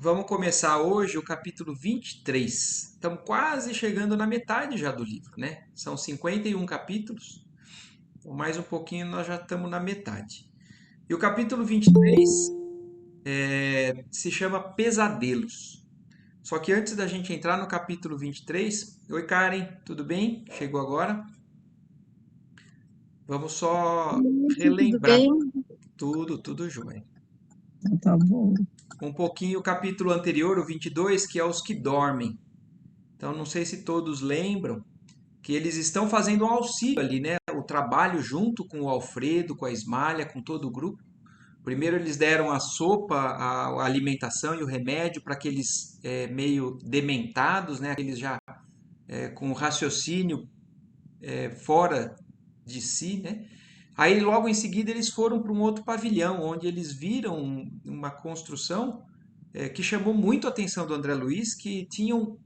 vamos começar hoje o capítulo 23. Estamos quase chegando na metade já do livro, né? São 51 capítulos, ou mais um pouquinho nós já estamos na metade. E o capítulo 23 se chama Pesadelos. Só que antes da gente entrar no capítulo 23, oi Karen, tudo bem? Chegou agora? Vamos só Tudo relembrar bem? tudo jóia. Tá bom. Um pouquinho o capítulo anterior, o 22, que é os que dormem. Então, não sei se todos lembram que eles estão fazendo um auxílio ali, né? O trabalho junto com o Alfredo, com a Ismalha, com todo o grupo. Primeiro eles deram a sopa, a alimentação e o remédio para aqueles meio dementados, né? Aqueles já com o raciocínio fora de si, né? Aí logo em seguida eles foram para um outro pavilhão, onde eles viram uma construção que chamou muito a atenção do André Luiz, que tinham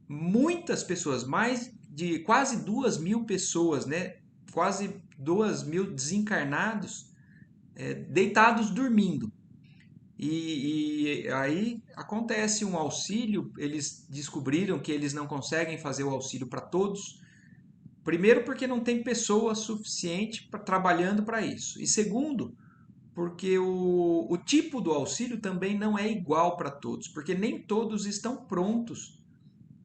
muitas pessoas, mais de quase 2.000 pessoas, né? Quase 2.000 desencarnados, deitados dormindo. E aí acontece um auxílio, eles descobriram que eles não conseguem fazer o auxílio para todos. Primeiro, porque não tem pessoa suficiente trabalhando para isso. E segundo, porque o tipo do auxílio também não é igual para todos, porque nem todos estão prontos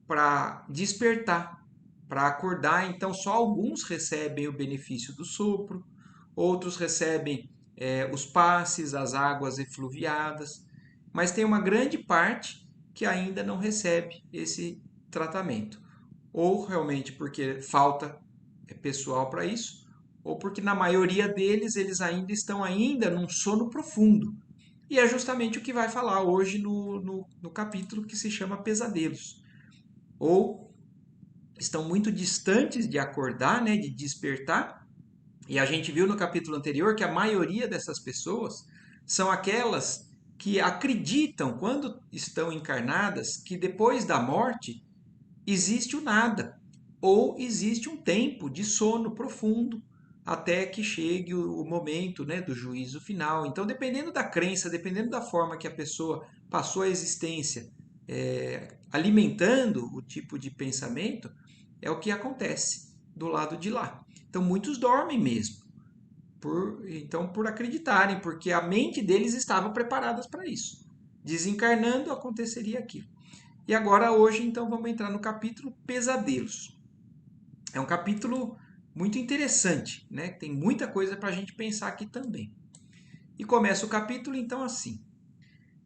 para despertar, para acordar. Então, só alguns recebem o benefício do sopro, outros recebem os passes, as águas efluviadas, mas tem uma grande parte que ainda não recebe esse tratamento. Ou realmente porque falta pessoal para isso, ou porque na maioria deles eles ainda estão ainda num sono profundo. E é justamente o que vai falar hoje no capítulo que se chama Pesadelos. Ou estão muito distantes de acordar, né, de despertar. E a gente viu no capítulo anterior que a maioria dessas pessoas são aquelas que acreditam, quando estão encarnadas, que depois da morte existe o nada, ou existe um tempo de sono profundo até que chegue o momento, né, do juízo final. Então, dependendo da crença, dependendo da forma que a pessoa passou a existência alimentando o tipo de pensamento, é o que acontece do lado de lá. Então, muitos dormem mesmo, por acreditarem, porque a mente deles estava preparada para isso. Desencarnando, aconteceria aquilo. E agora, hoje, então, vamos entrar no capítulo Pesadelos. É um capítulo muito interessante, né? Tem muita coisa para a gente pensar aqui também. E começa o capítulo, então, assim.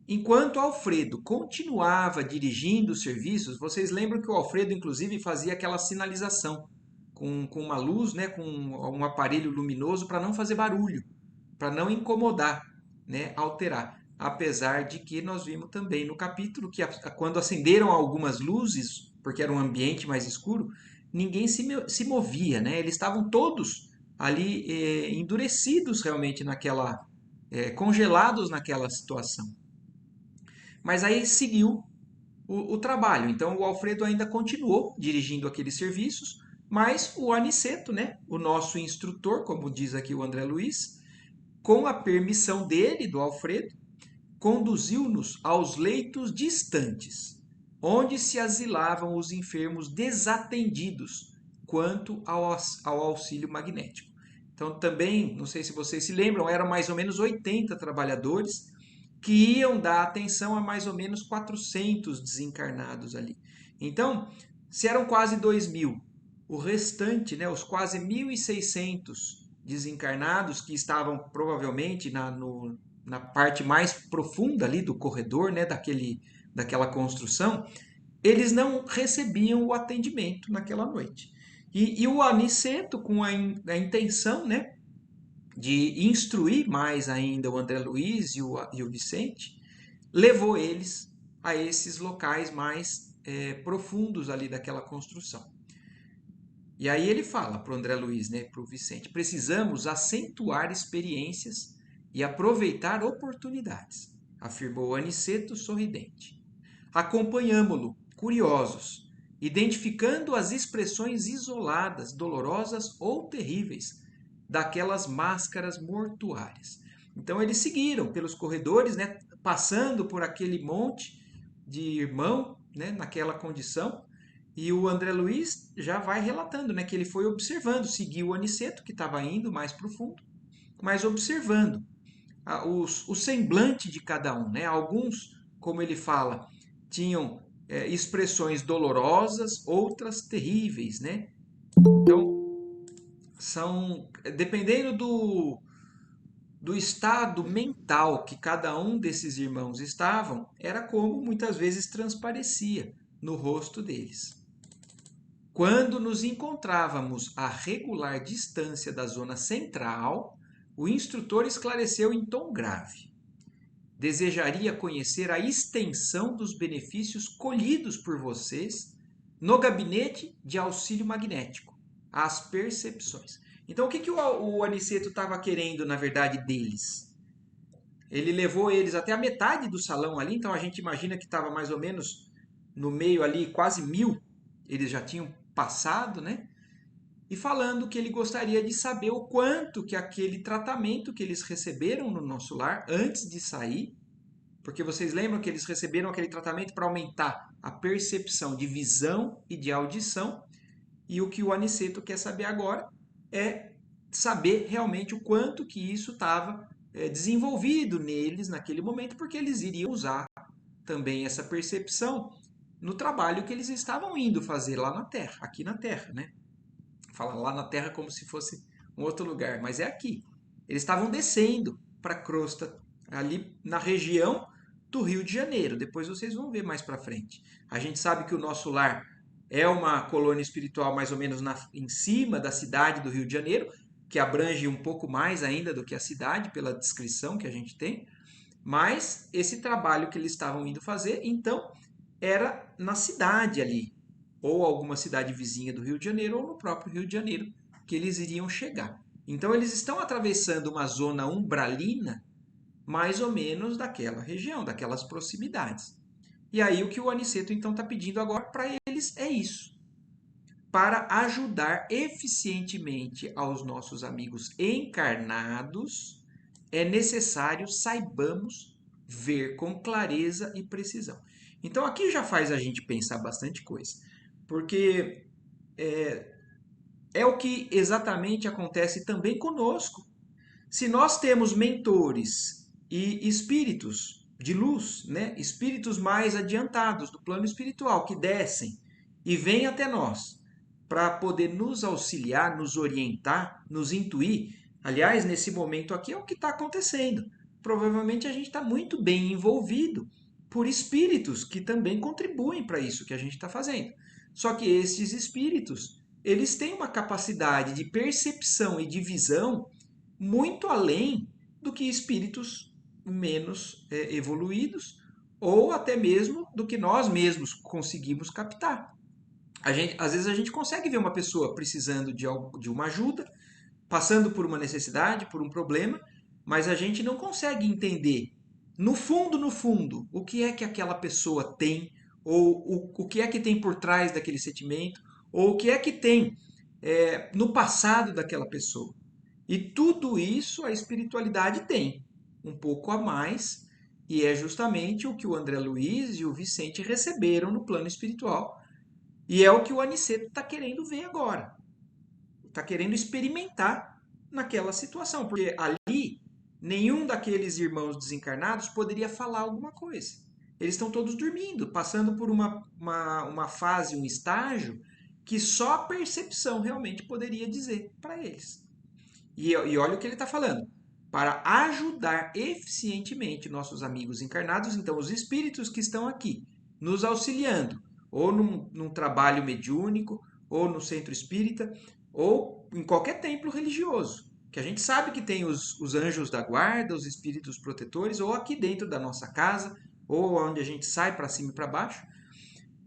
Enquanto Alfredo continuava dirigindo os serviços, vocês lembram que o Alfredo, inclusive, fazia aquela sinalização com uma luz, né, com um aparelho luminoso para não fazer barulho, para não incomodar, né, alterar. Apesar de que nós vimos também no capítulo que quando acenderam algumas luzes, porque era um ambiente mais escuro, ninguém se movia, né? Eles estavam todos ali endurecidos realmente naquela, congelados naquela situação. Mas aí seguiu o trabalho. Então o Alfredo ainda continuou dirigindo aqueles serviços, mas o Aniceto, né, o nosso instrutor, como diz aqui o André Luiz, com a permissão dele, do Alfredo, conduziu-nos aos leitos distantes, onde se asilavam os enfermos desatendidos quanto ao auxílio magnético. Então, também, não sei se vocês se lembram, eram mais ou menos 80 trabalhadores que iam dar atenção a mais ou menos 400 desencarnados ali. Então, se eram quase 2.000, o restante, né, os quase 1.600 desencarnados que estavam provavelmente na parte mais profunda ali do corredor, né, daquela construção, eles não recebiam o atendimento naquela noite. E o Aniceto, com a intenção, né, de instruir mais ainda o André Luiz e o Vicente, levou eles a esses locais mais profundos ali daquela construção. E aí ele fala para o André Luiz, né, para o Vicente, precisamos acentuar experiências e aproveitar oportunidades, afirmou Aniceto sorridente. Acompanhamo-lo, curiosos, identificando as expressões isoladas, dolorosas ou terríveis daquelas máscaras mortuárias. Então eles seguiram pelos corredores, né, passando por aquele monte, de irmão, né, naquela condição. E o André Luiz já vai relatando, né, que ele foi observando, seguiu o Aniceto, que estava indo mais profundo, mas observando o semblante de cada um. Né? Alguns, como ele fala, tinham expressões dolorosas, outras terríveis. Né? Então, dependendo do estado mental que cada um desses irmãos estavam, era como muitas vezes transparecia no rosto deles. Quando nos encontrávamos a regular distância da zona central, o instrutor esclareceu em tom grave. Desejaria conhecer a extensão dos benefícios colhidos por vocês no gabinete de auxílio magnético, as percepções. Então, o que o Aniceto estava querendo, na verdade, deles? Ele levou eles até a metade do salão ali, então a gente imagina que estava mais ou menos no meio ali, quase 1000, eles já tinham passado, né? E falando que ele gostaria de saber o quanto que aquele tratamento que eles receberam no nosso lar antes de sair, porque vocês lembram que eles receberam aquele tratamento para aumentar a percepção de visão e de audição, e o que o Aniceto quer saber agora é saber realmente o quanto que isso estava desenvolvido neles naquele momento, porque eles iriam usar também essa percepção no trabalho que eles estavam indo fazer lá na Terra, aqui na Terra, né? Fala lá na Terra como se fosse um outro lugar, mas é aqui. Eles estavam descendo para a crosta, ali na região do Rio de Janeiro. Depois vocês vão ver mais para frente. A gente sabe que o nosso lar é uma colônia espiritual mais ou menos em cima da cidade do Rio de Janeiro, que abrange um pouco mais ainda do que a cidade, pela descrição que a gente tem. Mas esse trabalho que eles estavam indo fazer, então, era na cidade ali, ou alguma cidade vizinha do Rio de Janeiro, ou no próprio Rio de Janeiro, que eles iriam chegar. Então, eles estão atravessando uma zona umbralina, mais ou menos daquela região, daquelas proximidades. E aí, o que o Aniceto então está pedindo agora para eles é isso. Para ajudar eficientemente aos nossos amigos encarnados, é necessário saibamos ver com clareza e precisão. Então aqui já faz a gente pensar bastante coisa, porque é o que exatamente acontece também conosco. Se nós temos mentores e espíritos de luz, né? Espíritos mais adiantados do plano espiritual que descem e vêm até nós para poder nos auxiliar, nos orientar, nos intuir. Aliás, nesse momento aqui é o que está acontecendo. Provavelmente a gente está muito bem envolvido por espíritos que também contribuem para isso que a gente está fazendo. Só que esses espíritos, eles têm uma capacidade de percepção e de visão muito além do que espíritos menos evoluídos ou até mesmo do que nós mesmos conseguimos captar. Às vezes a gente consegue ver uma pessoa precisando de uma ajuda, passando por uma necessidade, por um problema, mas a gente não consegue entender no fundo, o que é que aquela pessoa tem, ou o que é que tem por trás daquele sentimento, ou o que é que tem no passado daquela pessoa. E tudo isso a espiritualidade tem, um pouco a mais, e é justamente o que o André Luiz e o Vicente receberam no plano espiritual. E é o que o Aniceto está querendo ver agora. Está querendo experimentar naquela situação. Porque ali, nenhum daqueles irmãos desencarnados poderia falar alguma coisa. Eles estão todos dormindo, passando por uma fase, um estágio, que só a percepção realmente poderia dizer para eles. E olha o que ele está falando. Para ajudar eficientemente nossos amigos encarnados, então os espíritos que estão aqui, nos auxiliando, ou num trabalho mediúnico, ou no centro espírita, ou em qualquer templo religioso. Que a gente sabe que tem os anjos da guarda, os espíritos protetores, ou aqui dentro da nossa casa, ou onde a gente sai para cima e para baixo,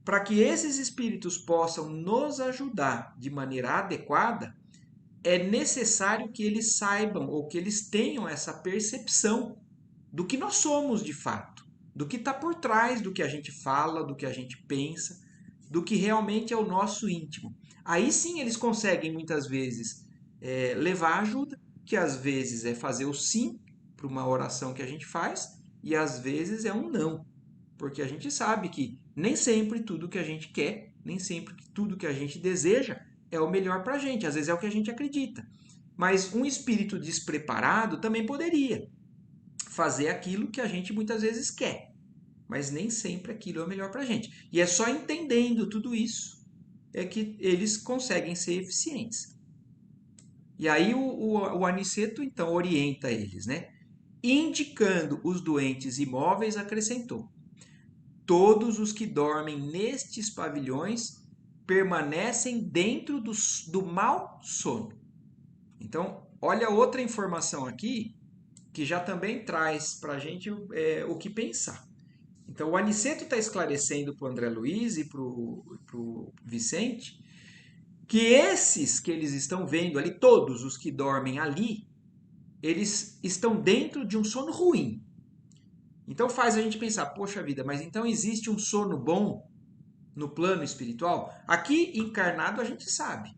para que esses espíritos possam nos ajudar de maneira adequada, é necessário que eles saibam ou que eles tenham essa percepção do que nós somos de fato, do que está por trás do que a gente fala, do que a gente pensa, do que realmente é o nosso íntimo. Aí sim eles conseguem muitas vezes levar ajuda, que às vezes é fazer o sim para uma oração que a gente faz e às vezes é um não. porque a gente sabe que nem sempre tudo que a gente quer, nem sempre tudo que a gente deseja é o melhor para a gente, às vezes é o que a gente acredita. Mas um espírito despreparado também poderia fazer aquilo que a gente muitas vezes quer, mas nem sempre aquilo é o melhor para a gente. E é só entendendo tudo isso é que eles conseguem ser eficientes. E aí o Aniceto então orienta eles, né? Indicando os doentes imóveis, acrescentou: todos os que dormem nestes pavilhões permanecem dentro do mau sono. Então, olha outra informação aqui que já também traz para a gente o que pensar. Então, o Aniceto está esclarecendo para o André Luiz e para o Vicente que esses que eles estão vendo ali, todos os que dormem ali, eles estão dentro de um sono ruim. Então faz a gente pensar, poxa vida, mas então existe um sono bom no plano espiritual? Aqui encarnado a gente sabe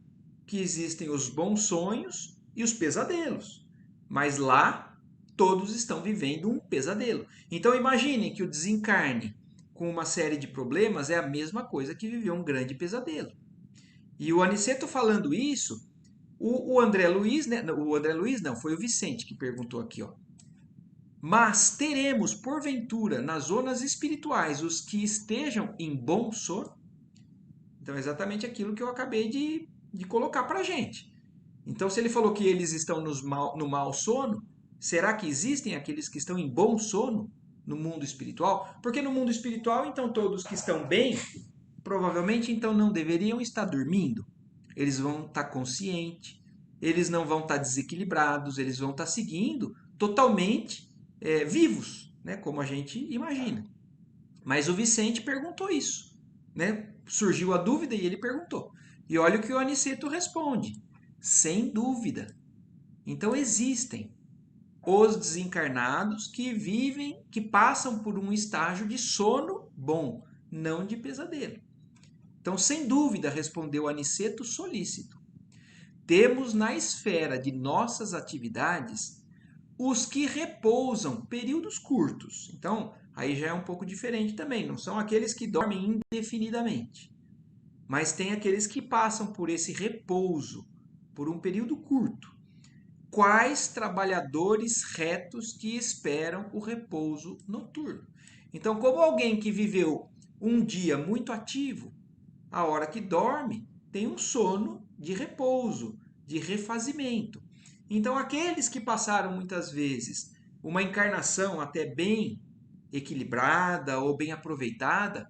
que existem os bons sonhos e os pesadelos. Mas lá todos estão vivendo um pesadelo. Então imaginem que o desencarne com uma série de problemas é a mesma coisa que viver um grande pesadelo. E o Aniceto falando isso, o André Luiz, né? O André Luiz não, foi o Vicente que perguntou aqui, ó. Mas teremos, porventura, nas zonas espirituais, os que estejam em bom sono? Então, é exatamente aquilo que eu acabei de colocar para a gente. Então, se ele falou que eles estão no mau sono, será que existem aqueles que estão em bom sono no mundo espiritual? Porque no mundo espiritual, então, todos que estão bem, provavelmente, então, não deveriam estar dormindo. Eles vão estar conscientes, eles não vão estar desequilibrados, eles vão estar seguindo totalmente vivos, né? Como a gente imagina. Mas o Vicente perguntou isso, né? Surgiu a dúvida e ele perguntou. E olha o que o Aniceto responde: sem dúvida. Então existem os desencarnados que vivem, que passam por um estágio de sono bom, não de pesadelo. Então, sem dúvida, respondeu Aniceto solícito. Temos na esfera de nossas atividades os que repousam períodos curtos. Então, aí já é um pouco diferente também. Não são aqueles que dormem indefinidamente, mas tem aqueles que passam por esse repouso por um período curto. Quais trabalhadores retos que esperam o repouso noturno? Então, como alguém que viveu um dia muito ativo, a hora que dorme tem um sono de repouso, de refazimento. Então, aqueles que passaram muitas vezes uma encarnação até bem equilibrada ou bem aproveitada,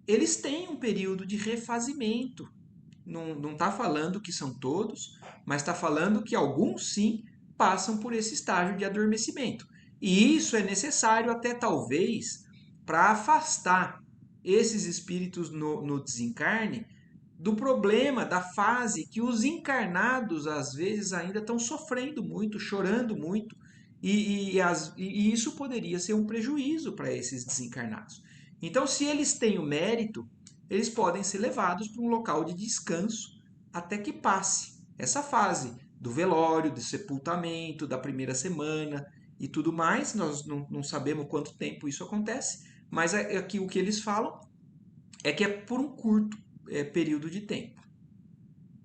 eles têm um período de refazimento. Não está falando que são todos, mas está falando que alguns sim passam por esse estágio de adormecimento. E isso é necessário até talvez para afastar esses espíritos no desencarne do problema, da fase que os encarnados às vezes ainda estão sofrendo muito, chorando muito, e isso poderia ser um prejuízo para esses desencarnados. Então, se eles têm o mérito, eles podem ser levados para um local de descanso até que passe essa fase do velório, do sepultamento, da primeira semana e tudo mais. Nós não sabemos quanto tempo isso acontece, mas aqui o que eles falam é que é por um curto período de tempo,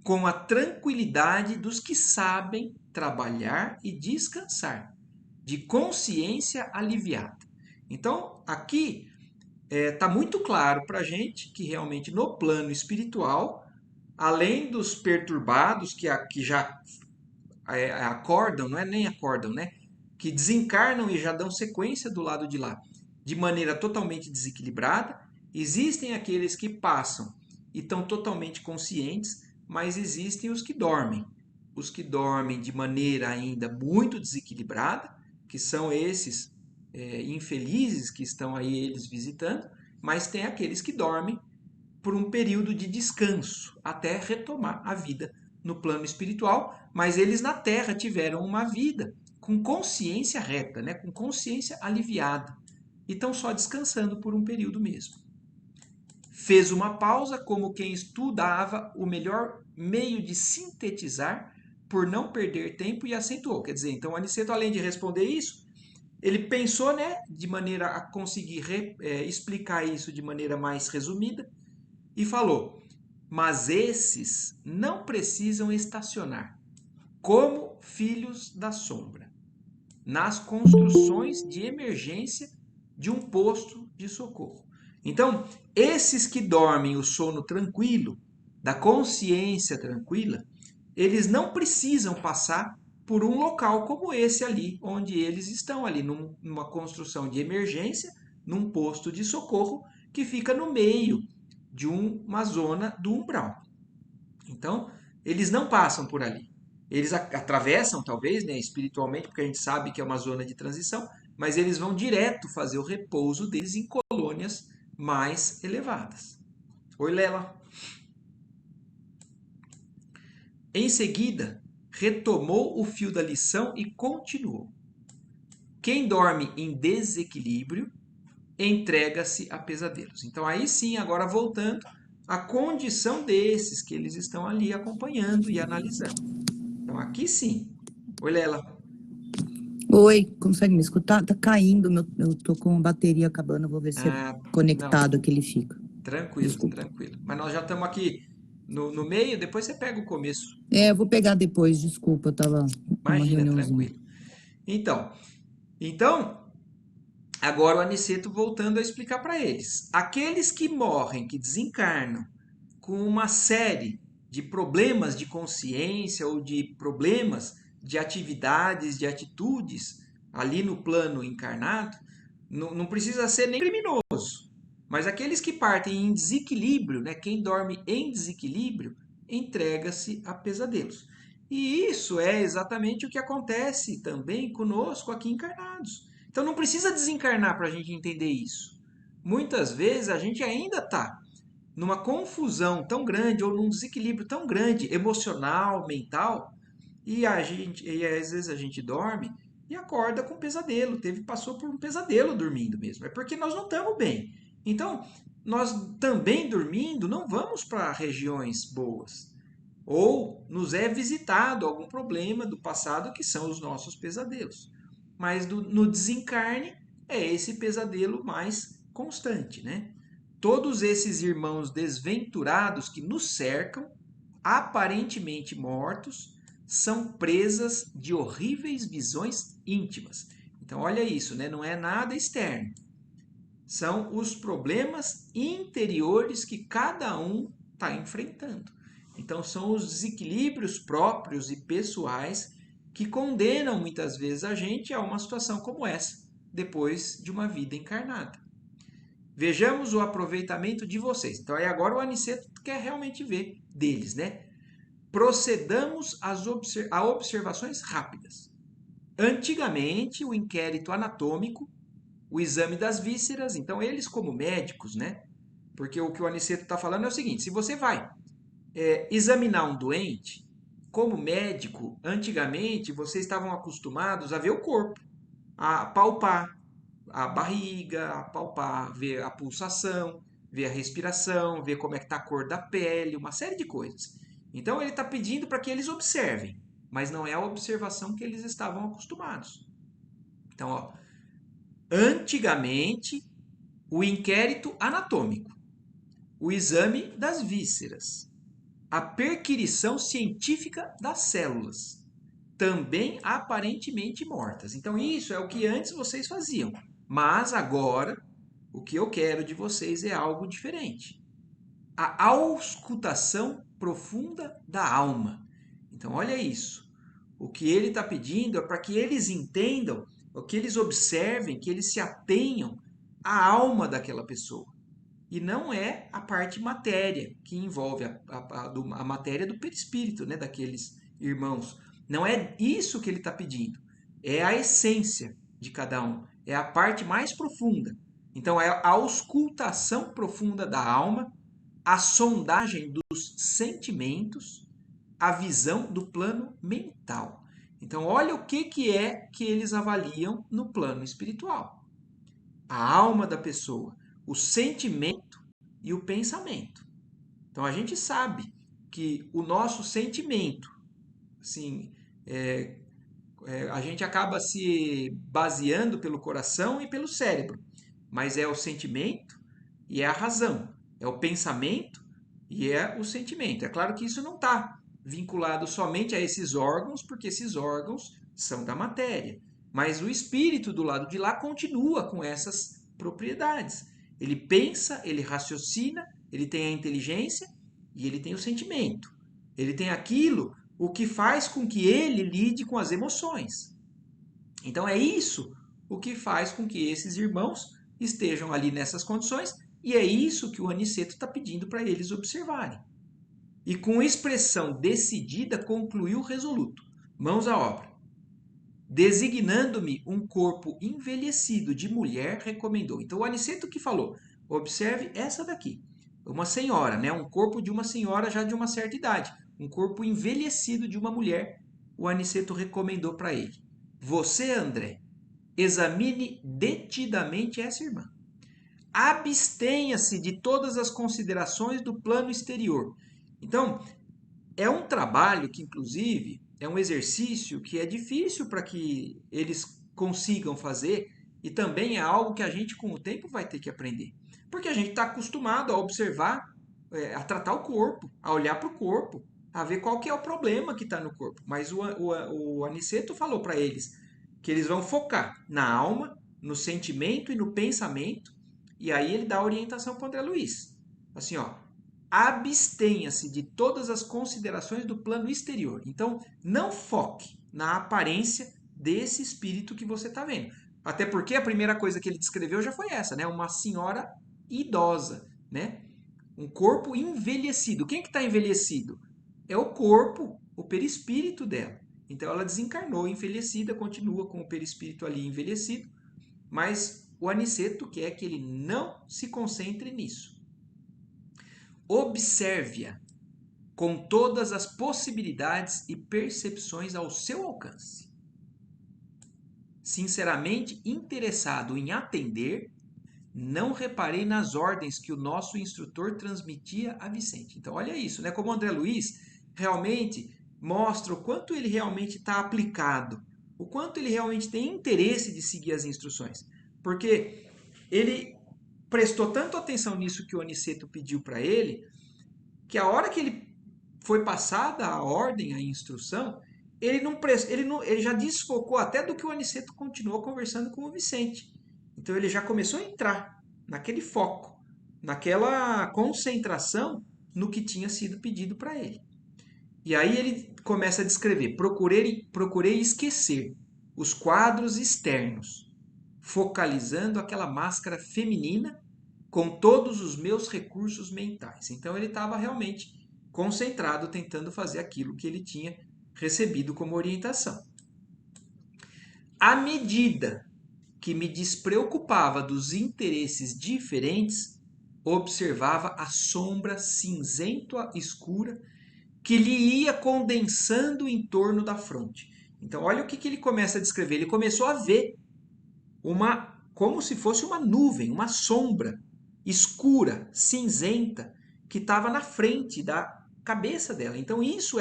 com a tranquilidade dos que sabem trabalhar e descansar, de consciência aliviada. Então, aqui está muito claro para a gente que realmente no plano espiritual, além dos perturbados que já acordam, não é nem acordam, né? Que desencarnam e já dão sequência do lado de lá, de maneira totalmente desequilibrada, existem aqueles que passam e estão totalmente conscientes, mas existem os que dormem. Os que dormem de maneira ainda muito desequilibrada, que são esses infelizes que estão aí eles visitando, mas tem aqueles que dormem por um período de descanso até retomar a vida no plano espiritual, mas eles na Terra tiveram uma vida com consciência reta, né? Com consciência aliviada, e estão só descansando por um período mesmo. Fez uma pausa como quem estudava o melhor meio de sintetizar por não perder tempo e acentuou. Quer dizer, então Aniceto, além de responder isso, ele pensou, né, de maneira a conseguir explicar isso de maneira mais resumida e falou: mas esses não precisam estacionar como filhos da sombra nas construções de emergência de um posto de socorro. Então, esses que dormem o sono tranquilo, da consciência tranquila, eles não precisam passar por um local como esse ali, onde eles estão ali, numa construção de emergência, num posto de socorro que fica no meio de uma zona do umbral. Então, eles não passam por ali. Eles atravessam, talvez, né, espiritualmente, porque a gente sabe que é uma zona de transição, mas eles vão direto fazer o repouso deles em colônias mais elevadas. Oi, Lela. Em seguida, retomou o fio da lição e continuou. Quem dorme em desequilíbrio entrega-se a pesadelos. Então, aí sim, agora voltando à condição desses que eles estão ali acompanhando e analisando. Então, aqui sim. Oi, Lela. Oi, consegue me escutar? Tá caindo, eu tô com a bateria acabando, vou ver se é Ah, não, conectado que ele fica. tranquilo, Desculpa. tranquilo. Mas nós já estamos aqui no meio, depois você pega o começo. Eu vou pegar depois, desculpa, eu tava numa Imagina, reuniãozinha. tranquilo. Então, agora o Aniceto voltando a explicar para eles. Aqueles que morrem, que desencarnam com uma série de problemas de consciência ou de problemas de atividades, de atitudes ali no plano encarnado, não precisa ser nem criminoso. Mas aqueles que partem em desequilíbrio, né, quem dorme em desequilíbrio, entrega-se a pesadelos. E isso é exatamente o que acontece também conosco aqui encarnados. Então não precisa desencarnar para a gente entender isso. Muitas vezes a gente ainda está numa confusão tão grande ou num desequilíbrio tão grande emocional, mental, e às vezes a gente dorme e acorda com pesadelo, passou por um pesadelo dormindo mesmo. É porque nós não estamos bem. Então, nós também dormindo não vamos para regiões boas. Ou nos é visitado algum problema do passado que são os nossos pesadelos. Mas no desencarne é esse pesadelo mais constante, né? Todos esses irmãos desventurados que nos cercam, aparentemente mortos, são presas de horríveis visões íntimas. Então, olha isso, né? Não é nada externo. São os problemas interiores que cada um está enfrentando. Então, são os desequilíbrios próprios e pessoais que condenam muitas vezes a gente a uma situação como essa, depois de uma vida encarnada. Vejamos o aproveitamento de vocês. Então, aí agora o Aniceto quer realmente ver deles, né? Procedamos a observações rápidas. Antigamente, o inquérito anatômico, o exame das vísceras, então eles como médicos, né? Porque o que o Aniceto está falando é o seguinte: se você vai examinar um doente, como médico, antigamente vocês estavam acostumados a ver o corpo, a palpar a barriga, a palpar, ver a pulsação, ver a respiração, ver como é que está a cor da pele, uma série de coisas. Então ele está pedindo para que eles observem, mas não é a observação que eles estavam acostumados. Então, ó, antigamente, o inquérito anatômico, o exame das vísceras, a perquirição científica das células, também aparentemente mortas. Então, isso é o que antes vocês faziam. Mas agora, o que eu quero de vocês é algo diferente. A auscultação profunda da alma. Então, olha isso. O que ele está pedindo é para que eles entendam, que eles observem, que eles se atenham à alma daquela pessoa. E não é a parte matéria, que envolve a matéria do perispírito, né, daqueles irmãos. Não é isso que ele está pedindo. É a essência de cada um. É a parte mais profunda. Então, é a auscultação profunda da alma, a sondagem dos sentimentos, a visão do plano mental. Então, olha o que é que eles avaliam no plano espiritual. A alma da pessoa, o sentimento e o pensamento. Então, a gente sabe que o nosso sentimento, assim, A gente acaba se baseando pelo coração e pelo cérebro, mas é o sentimento e é a razão, é o pensamento e é o sentimento. É claro que isso não está vinculado somente a esses órgãos, porque esses órgãos são da matéria, mas o espírito do lado de lá continua com essas propriedades. Ele pensa, ele raciocina, ele tem a inteligência e ele tem o sentimento. Ele tem aquilo o que faz com que ele lide com as emoções. Então é isso o que faz com que esses irmãos estejam ali nessas condições e é isso que o Aniceto está pedindo para eles observarem. E com expressão decidida concluiu resoluto. Mãos à obra. Designando-me um corpo envelhecido de mulher, recomendou. Então o Aniceto que falou, observe essa daqui. Uma senhora, né? Um corpo de uma senhora já de uma certa idade. Um corpo envelhecido de uma mulher, o Aniceto recomendou para ele. Você, André, examine detidamente essa irmã. Abstenha-se de todas as considerações do plano exterior. Então, é um trabalho que, inclusive, é um exercício que é difícil para que eles consigam fazer e também é algo que a gente, com o tempo, vai ter que aprender. Porque a gente está acostumado a observar, a tratar o corpo, a olhar para o corpo, a ver qual que é o problema que está no corpo. Mas o Aniceto falou para eles que eles vão focar na alma, no sentimento e no pensamento, e aí ele dá a orientação para o André Luiz. Assim, ó, abstenha-se de todas as considerações do plano exterior. Então, não foque na aparência desse espírito que você está vendo. Até porque a primeira coisa que ele descreveu já foi essa, né? Uma senhora idosa, né? Um corpo envelhecido. Quem que está envelhecido? É o corpo, o perispírito dela. Então ela desencarnou envelhecida, continua com o perispírito ali envelhecido, mas o Aniceto quer que ele não se concentre nisso. Observe-a com todas as possibilidades e percepções ao seu alcance. Sinceramente interessado em atender, não reparei nas ordens que o nosso instrutor transmitia a Vicente. Então, olha isso, né? Como o André Luiz realmente mostra o quanto ele realmente está aplicado, o quanto ele realmente tem interesse de seguir as instruções. Porque ele prestou tanto atenção nisso que o Aniceto pediu para ele, que a hora que ele foi passada a ordem, a instrução, ele já desfocou até do que o Aniceto continuou conversando com o Vicente. Então ele já começou a entrar naquele foco, naquela concentração no que tinha sido pedido para ele. E aí ele começa a descrever: procurei esquecer os quadros externos, focalizando aquela máscara feminina com todos os meus recursos mentais. Então ele estava realmente concentrado tentando fazer aquilo que ele tinha recebido como orientação. À medida que me despreocupava dos interesses diferentes, observava a sombra cinzenta escura que lhe ia condensando em torno da fronte. Então, olha o que ele começa a descrever. Ele começou a ver como se fosse uma nuvem, uma sombra escura, cinzenta, que estava na frente da cabeça dela. Então, isso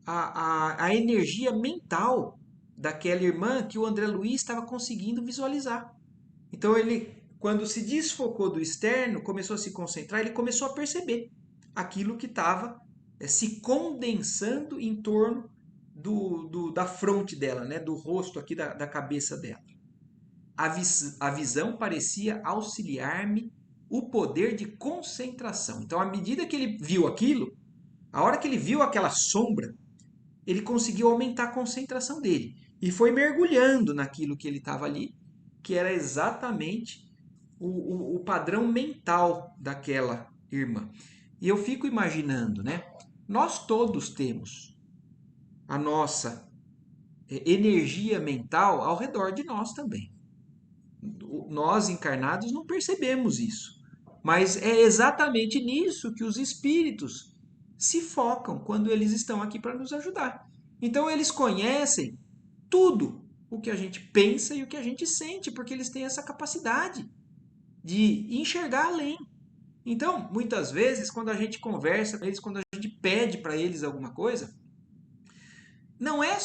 a energia mental daquela irmã que o André Luiz estava conseguindo visualizar. Então, ele, quando se desfocou do externo, começou a se concentrar, ele começou a perceber aquilo que estava se condensando em torno da fronte dela, né? Do rosto aqui da cabeça dela. A visão parecia auxiliar-me o poder de concentração. Então, à medida que ele viu aquilo, a hora que ele viu aquela sombra, ele conseguiu aumentar a concentração dele. E foi mergulhando naquilo que ele estava ali, que era exatamente o padrão mental daquela irmã. E eu fico imaginando, né? Nós todos temos a nossa energia mental ao redor de nós também. Nós encarnados não percebemos isso. Mas é exatamente nisso que os espíritos se focam quando eles estão aqui para nos ajudar. Então eles conhecem tudo o que a gente pensa e o que a gente sente, porque eles têm essa capacidade de enxergar além. Então, muitas vezes, quando a gente conversa com eles, quando a gente pede para eles alguma coisa, não é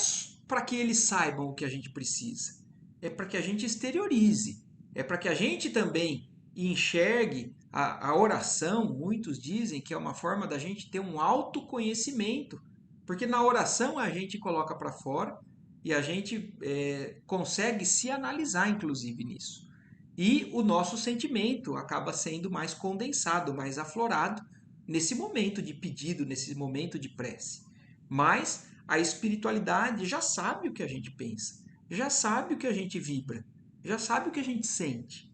para que eles saibam o que a gente precisa. É para que a gente exteriorize. É para que a gente também enxergue a oração. Muitos dizem que é uma forma da gente ter um autoconhecimento. Porque na oração a gente coloca para fora e a gente consegue se analisar, inclusive, nisso. E o nosso sentimento acaba sendo mais condensado, mais aflorado nesse momento de pedido, nesse momento de prece. Mas a espiritualidade já sabe o que a gente pensa, já sabe o que a gente vibra, já sabe o que a gente sente.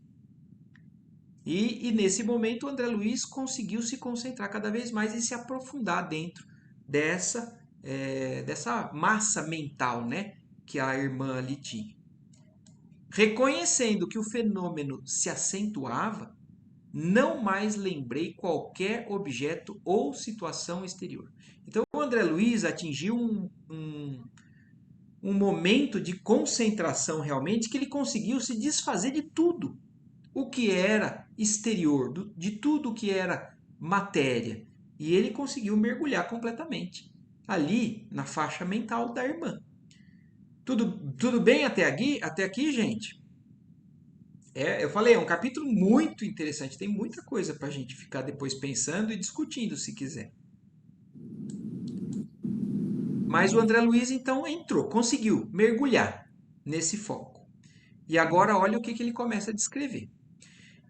E nesse momento o André Luiz conseguiu se concentrar cada vez mais e se aprofundar dentro dessa massa mental, né, que a irmã ali tinha. Reconhecendo que o fenômeno se acentuava, não mais lembrei qualquer objeto ou situação exterior. Então, o André Luiz atingiu um momento de concentração realmente que ele conseguiu se desfazer de tudo o que era exterior, de tudo o que era matéria. E ele conseguiu mergulhar completamente ali na faixa mental da irmã. Tudo bem até aqui, gente? Eu falei, é um capítulo muito interessante. Tem muita coisa para a gente ficar depois pensando e discutindo, se quiser. Mas o André Luiz, então, entrou, conseguiu mergulhar nesse foco. E agora, olha o que ele começa a descrever.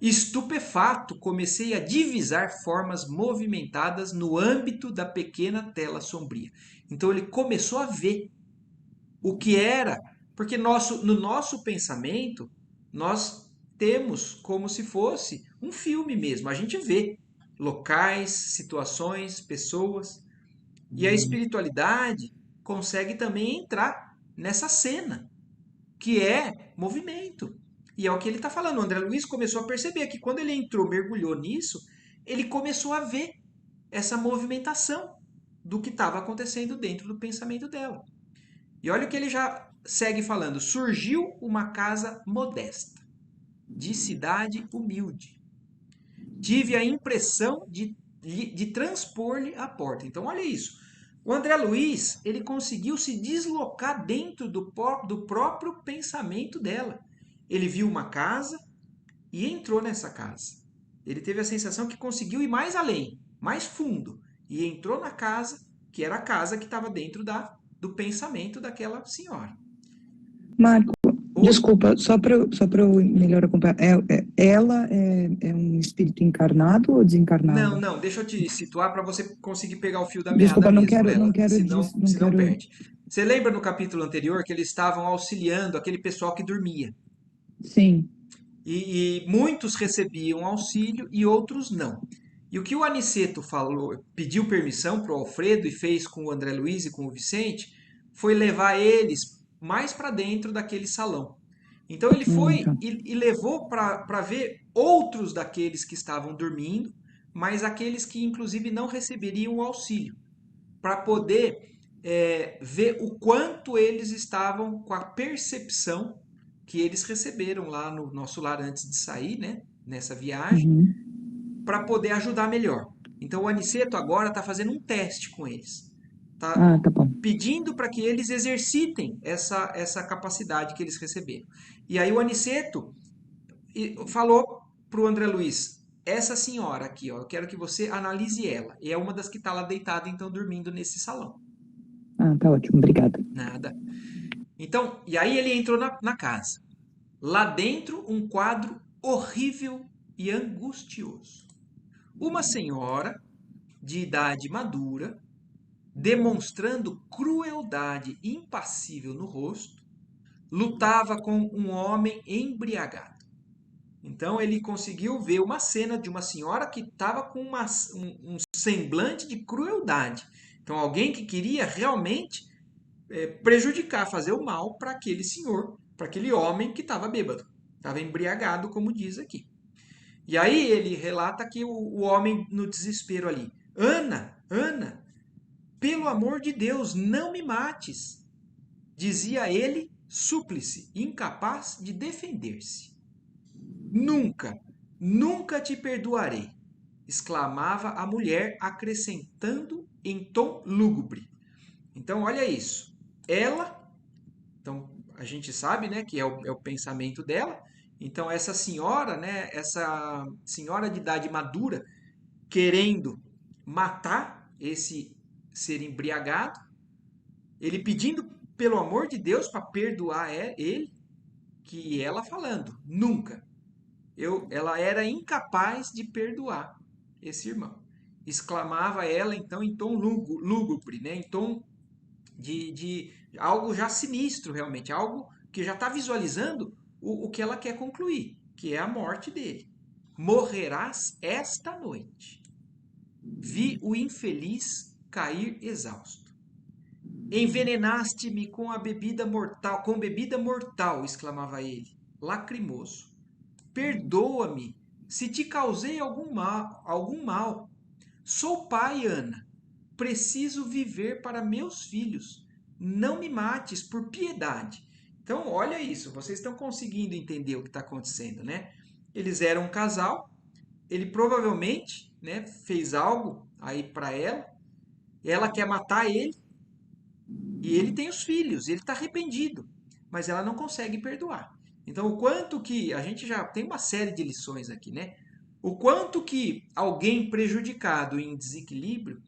Estupefato, comecei a divisar formas movimentadas no âmbito da pequena tela sombria. Então, ele começou a ver o que era, porque no nosso pensamento, nós temos como se fosse um filme mesmo. A gente vê locais, situações, pessoas. E a espiritualidade consegue também entrar nessa cena, que é movimento. E é o que ele está falando. O André Luiz começou a perceber que quando ele entrou, mergulhou nisso, ele começou a ver essa movimentação do que estava acontecendo dentro do pensamento dela. E olha o que ele já segue falando. Surgiu uma casa modesta, de cidade humilde. Tive a impressão de transpor-lhe a porta. Então, olha isso. O André Luiz, ele conseguiu se deslocar dentro do próprio pensamento dela. Ele viu uma casa e entrou nessa casa. Ele teve a sensação que conseguiu ir mais além, mais fundo, e entrou na casa, que era a casa que estava dentro do pensamento daquela senhora. Marco, Oi? desculpa, só para eu melhor acompanhar. Ela é um espírito encarnado ou Não, desencarnado? não, deixa eu te situar para você conseguir pegar o fio da meada Desculpa, não mesmo, quero, não ela, quero, não senão quero. perde. Você lembra no capítulo anterior que eles estavam auxiliando aquele pessoal que dormia? Sim. E muitos recebiam auxílio e outros não. E o que o Aniceto falou, pediu permissão para o Alfredo e fez com o André Luiz e com o Vicente, foi levar eles mais para dentro daquele salão. Então ele foi Tá. e levou para ver outros daqueles que estavam dormindo, mas aqueles que inclusive não receberiam o auxílio, para poder ver o quanto eles estavam com a percepção que eles receberam lá no nosso lar antes de sair, né, nessa viagem, Uhum. para poder ajudar melhor. Então o Aniceto agora está fazendo um teste com eles. Está Ah, tá bom. pedindo para que eles exercitem essa capacidade que eles receberam. E aí o Aniceto falou para o André Luiz, essa senhora aqui, ó, eu quero que você analise ela. E é uma das que está lá deitada, então, dormindo nesse salão. Ah, tá ótimo, obrigada. Nada. Então, e aí ele entrou na casa. Lá dentro, um quadro horrível e angustioso. Uma senhora de idade madura, demonstrando crueldade impassível no rosto, lutava com um homem embriagado. Então ele conseguiu ver uma cena de uma senhora que estava com um semblante de crueldade. Então alguém que queria realmente prejudicar, fazer o mal para aquele senhor, para aquele homem que estava bêbado, estava embriagado, como diz aqui. E aí ele relata que o homem no desespero ali, Ana, Ana, pelo amor de Deus, não me mates, dizia ele, súplice, incapaz de defender-se. Nunca, nunca te perdoarei, exclamava a mulher, acrescentando em tom lúgubre. Então, olha isso. Ela Então, a gente sabe, né, que é o pensamento dela. Então, essa senhora, né, essa senhora de idade madura, querendo matar esse ser embriagado, ele pedindo pelo amor de Deus para perdoar ele, que ela falando, nunca. Ela era incapaz de perdoar esse irmão. Exclamava ela então em tom lúgubre, né? Em tom de algo já sinistro realmente, algo que já está visualizando o que ela quer concluir, que é a morte dele. Morrerás esta noite. Vi o infeliz cair exausto. Envenenaste-me com bebida mortal, exclamava ele, lacrimoso. Perdoa-me se te causei algum mal. Sou pai, Ana. Preciso viver para meus filhos. Não me mates por piedade. Então, olha isso. Vocês estão conseguindo entender o que está acontecendo, né? Eles eram um casal. Ele provavelmente, né, fez algo aí para ela. Ela quer matar ele e ele tem os filhos. Ele está arrependido, mas ela não consegue perdoar. Então, o quanto que a gente já tem uma série de lições aqui, né? O quanto que alguém prejudicado em desequilíbrio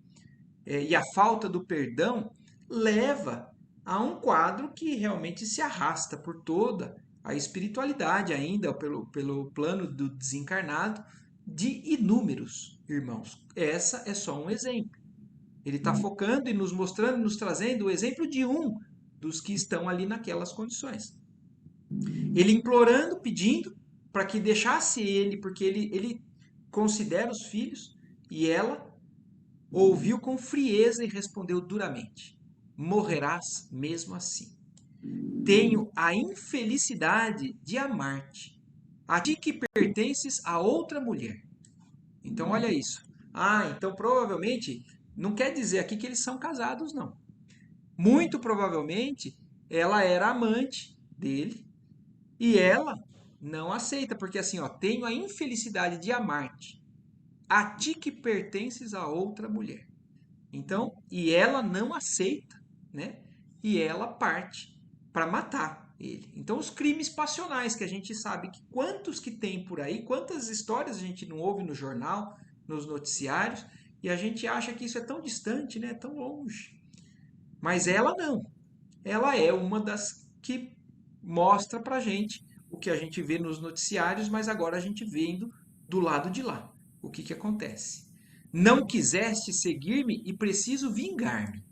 e a falta do perdão leva a um quadro que realmente se arrasta por toda a espiritualidade ainda, pelo plano do desencarnado, de inúmeros irmãos. Essa é só um exemplo. Ele está focando e nos mostrando, nos trazendo o exemplo de um dos que estão ali naquelas condições. Ele implorando, pedindo para que deixasse ele, porque ele considera os filhos, e ela ouviu com frieza e respondeu duramente: Morrerás mesmo assim. Tenho a infelicidade de amar-te, a ti que pertences a outra mulher. Então, olha isso. Ah, então provavelmente não quer dizer aqui que eles são casados, não. Muito provavelmente ela era amante dele e ela não aceita, porque assim, ó, tenho a infelicidade de amar-te, a ti que pertences a outra mulher. Então, e ela não aceita, né? E ela parte para matar ele. Então, os crimes passionais que a gente sabe que quantos que tem por aí, quantas histórias a gente não ouve no jornal, nos noticiários, e a gente acha que isso é tão distante, né? Tão longe. Mas ela não. Ela é uma das que mostra pra gente o que a gente vê nos noticiários, mas agora a gente vendo do lado de lá. O que que acontece? Não quiseste seguir-me e preciso vingar-me.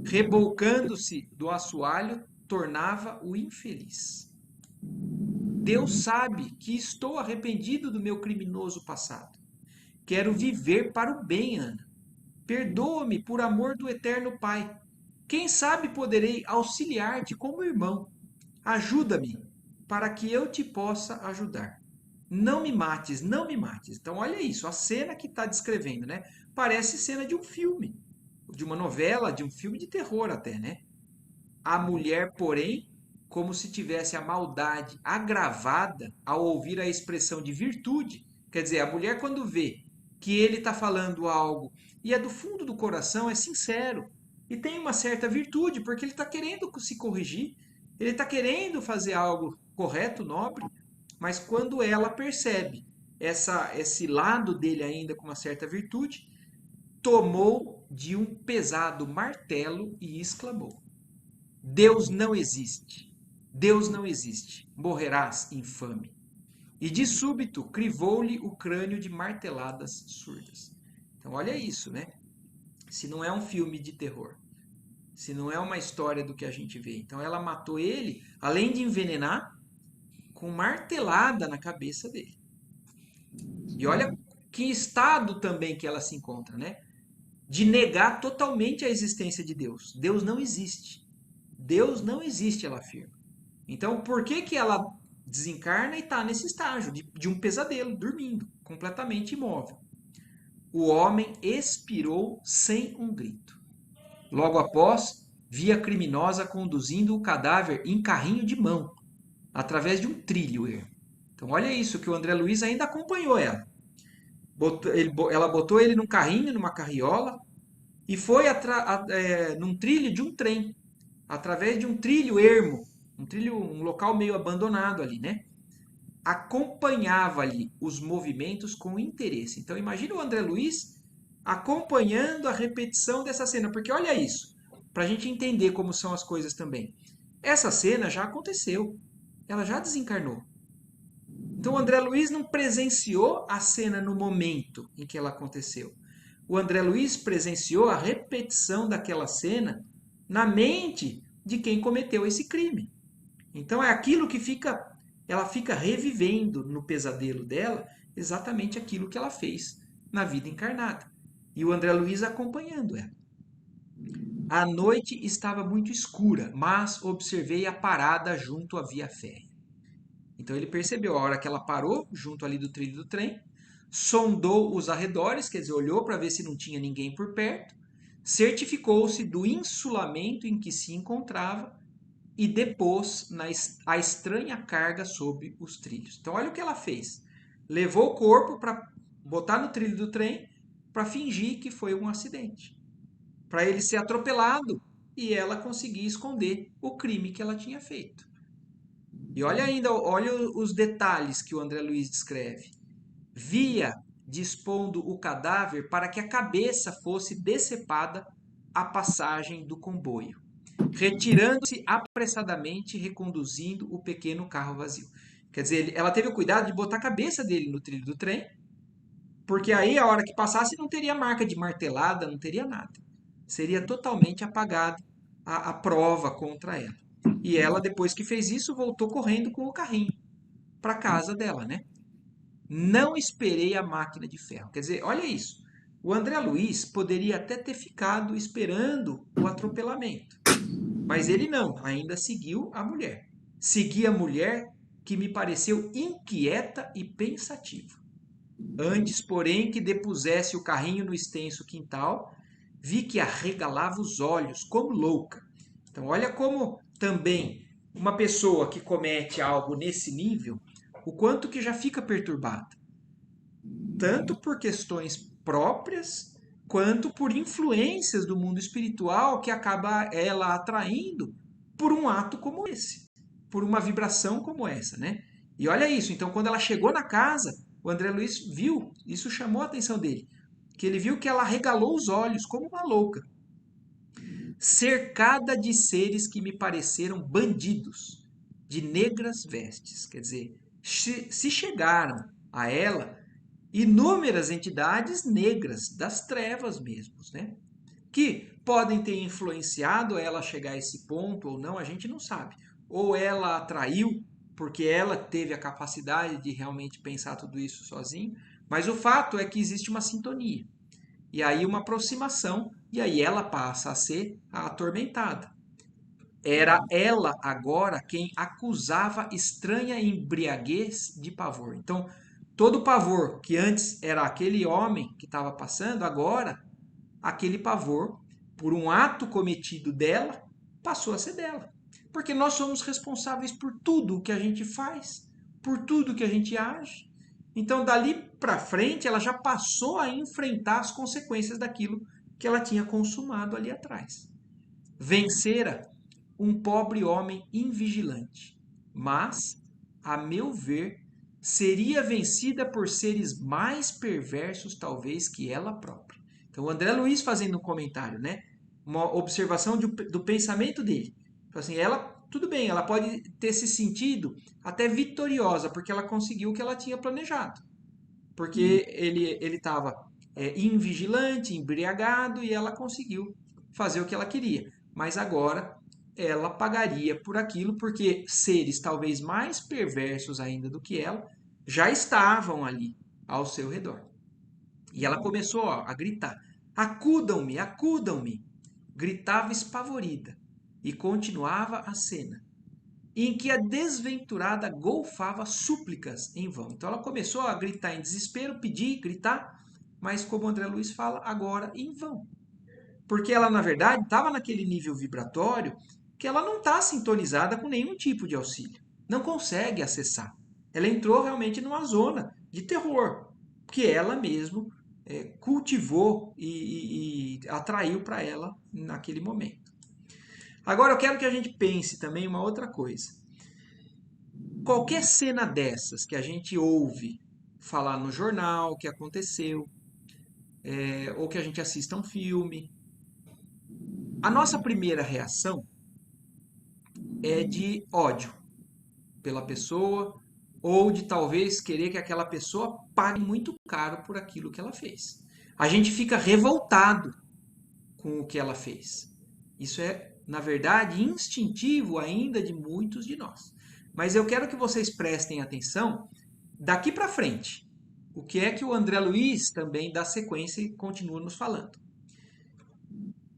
Rebolcando-se do assoalho, tornava-o infeliz. Deus sabe que estou arrependido do meu criminoso passado. Quero viver para o bem, Ana. Perdoa-me por amor do eterno Pai. Quem sabe poderei auxiliar-te como irmão. Ajuda-me para que eu te possa ajudar. Não me mates, não me mates. Então, olha isso, a cena que está descrevendo, né? Parece cena de um filme, de uma novela, de um filme de terror até, né? A mulher, porém, como se tivesse a maldade agravada ao ouvir a expressão de virtude. Quer dizer, a mulher, quando vê que ele está falando algo e é do fundo do coração, é sincero e tem uma certa virtude, porque ele está querendo se corrigir, ele está querendo fazer algo correto, nobre, mas quando ela percebe esse lado dele ainda com uma certa virtude, tomou de um pesado martelo e exclamou: Deus não existe. Deus não existe. Morrerás, infame. E de súbito crivou-lhe o crânio de marteladas surdas. Então, olha isso, né? Se não é um filme de terror, se não é uma história do que a gente vê. Então, ela matou ele, além de envenenar, com martelada na cabeça dele. E olha que estado também que ela se encontra, né? De negar totalmente a existência de Deus. Deus não existe. Deus não existe, ela afirma. Então, por que que ela desencarna e está nesse estágio de um pesadelo, dormindo, completamente imóvel? O homem expirou sem um grito. Logo após, vi a criminosa conduzindo o cadáver em carrinho de mão, através de um trilho ermo. Então, olha isso, que o André Luiz ainda acompanhou ela. Ela botou ele num carrinho, numa carriola, e foi num trilho de um trem. através de um trilho ermo, um local meio abandonado ali, né? Acompanhava ali os movimentos com interesse. Então imagina o André Luiz acompanhando a repetição dessa cena, porque olha isso, para a gente entender como são as coisas também. Essa cena já aconteceu, ela já desencarnou. Então o André Luiz não presenciou a cena no momento em que ela aconteceu. O André Luiz presenciou a repetição daquela cena na mente de quem cometeu esse crime. Então é aquilo que ela fica revivendo no pesadelo dela exatamente aquilo que ela fez na vida encarnada. E o André Luiz acompanhando ela. A noite estava muito escura, mas observei a parada junto à via férrea. Então ele percebeu a hora que ela parou junto ali do trilho do trem, sondou os arredores, quer dizer, olhou para ver se não tinha ninguém por perto, certificou-se do insulamento em que se encontrava e depôs a estranha carga sobre os trilhos. Então olha o que ela fez. Levou o corpo para botar no trilho do trem para fingir que foi um acidente, para ele ser atropelado e ela conseguir esconder o crime que ela tinha feito. E olha ainda, olha os detalhes que o André Luiz descreve. Via dispondo o cadáver para que a cabeça fosse decepada à passagem do comboio, retirando-se apressadamente, reconduzindo o pequeno carro vazio. Quer dizer, ela teve o cuidado de botar a cabeça dele no trilho do trem, porque aí a hora que passasse não teria marca de martelada, não teria nada. Seria totalmente apagada a prova contra ela. E ela, depois que fez isso, voltou correndo com o carrinho para casa dela, né? Não esperei a máquina de ferro. Quer dizer, olha isso. O André Luiz poderia até ter ficado esperando o atropelamento. Mas ele não, ainda seguiu a mulher. Segui a mulher que me pareceu inquieta e pensativa. Antes, porém, que depusesse o carrinho no extenso quintal, vi que arregalava os olhos, como louca. Então, olha como também uma pessoa que comete algo nesse nível, o quanto que já fica perturbada. Tanto por questões próprias, quanto por influências do mundo espiritual que acaba ela atraindo por um ato como esse, por uma vibração como essa, né? E olha isso, então quando ela chegou na casa, o André Luiz viu, isso chamou a atenção dele, que ele viu que ela regalou os olhos como uma louca, cercada de seres que me pareceram bandidos, de negras vestes. Quer dizer, se chegaram a ela inúmeras entidades negras, das trevas mesmo, né? Que podem ter influenciado ela a chegar a esse ponto ou não, a gente não sabe. Ou ela atraiu, porque ela teve a capacidade de realmente pensar tudo isso sozinha, mas o fato é que existe uma sintonia. E aí uma aproximação, e aí ela passa a ser a atormentada. Era ela agora quem acusava estranha embriaguez de pavor. Então, todo o pavor que antes era aquele homem que estava passando, agora, aquele pavor, por um ato cometido dela, passou a ser dela. Porque nós somos responsáveis por tudo o que a gente faz, por tudo que a gente age. Então, dali para frente, ela já passou a enfrentar as consequências daquilo que ela tinha consumado ali atrás. Vencera um pobre homem invigilante, mas, a meu ver, seria vencida por seres mais perversos, talvez, que ela própria. Então, o André Luiz fazendo um comentário, né? Uma observação do pensamento dele. Então, assim, ela, tudo bem, ela pode ter se sentido até vitoriosa, porque ela conseguiu o que ela tinha planejado. Porque ele estava invigilante, embriagado, e ela conseguiu fazer o que ela queria. Mas agora ela pagaria por aquilo, porque seres talvez mais perversos ainda do que ela já estavam ali ao seu redor. E ela começou a gritar: acudam-me, acudam-me! Gritava espavorida e continuava a cena, em que a desventurada golfava súplicas em vão. Então ela começou a gritar em desespero, pedir, gritar, mas como o André Luiz fala, agora em vão. Porque ela, na verdade, estava naquele nível vibratório que ela não está sintonizada com nenhum tipo de auxílio. Não consegue acessar. Ela entrou realmente numa zona de terror, que ela mesmo cultivou e atraiu para ela naquele momento. Agora eu quero que a gente pense também uma outra coisa. Qualquer cena dessas que a gente ouve falar no jornal, que aconteceu, ou que a gente assista um filme, a nossa primeira reação é de ódio pela pessoa, ou de talvez querer que aquela pessoa pague muito caro por aquilo que ela fez. A gente fica revoltado com o que ela fez. Isso é, na verdade, instintivo ainda de muitos de nós. Mas eu quero que vocês prestem atenção daqui para frente. O que é que o André Luiz também dá sequência e continua nos falando.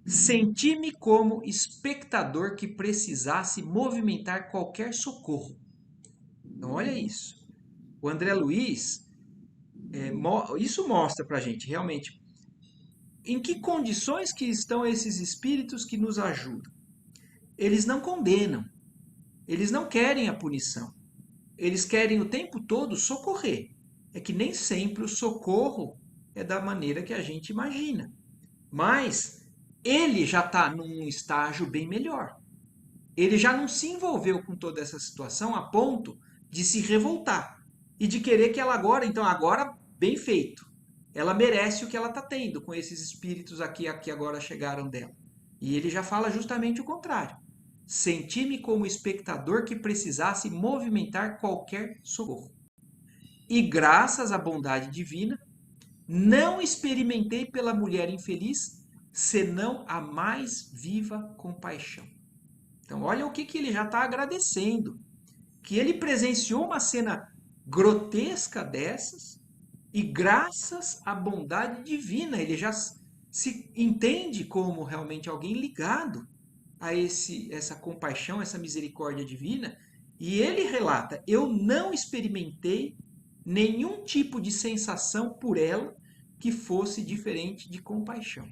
Senti-me como espectador que precisasse movimentar qualquer socorro. Então, olha isso. O André Luiz, isso mostra para a gente realmente em que condições que estão esses espíritos que nos ajudam. Eles não condenam, eles não querem a punição, eles querem o tempo todo socorrer. É que nem sempre o socorro é da maneira que a gente imagina, mas ele já está num estágio bem melhor. Ele já não se envolveu com toda essa situação a ponto de se revoltar e de querer que ela agora, então agora bem feito. Ela merece o que ela está tendo com esses espíritos aqui agora chegaram dela. E ele já fala justamente o contrário. Senti-me como espectador que precisasse movimentar qualquer socorro. E graças à bondade divina, não experimentei pela mulher infeliz senão a mais viva compaixão. Então, olha o que ele já está agradecendo. Que ele presenciou uma cena grotesca dessas e graças à bondade divina, ele já se entende como realmente alguém ligado a essa compaixão, essa misericórdia divina. E ele relata, eu não experimentei nenhum tipo de sensação por ela que fosse diferente de compaixão.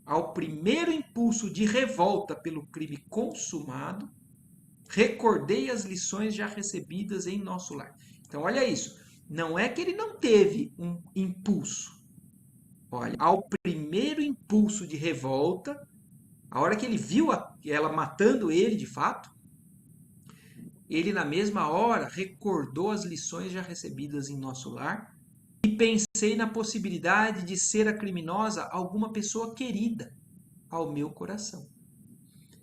Ao primeiro impulso de revolta pelo crime consumado, recordei as lições já recebidas em nosso lar. Então, olha isso. Não é que ele não teve um impulso. Olha, ao primeiro impulso de revolta, a hora que ele viu ela matando ele de fato, ele na mesma hora recordou as lições já recebidas em nosso lar e pensei na possibilidade de ser a criminosa alguma pessoa querida ao meu coração.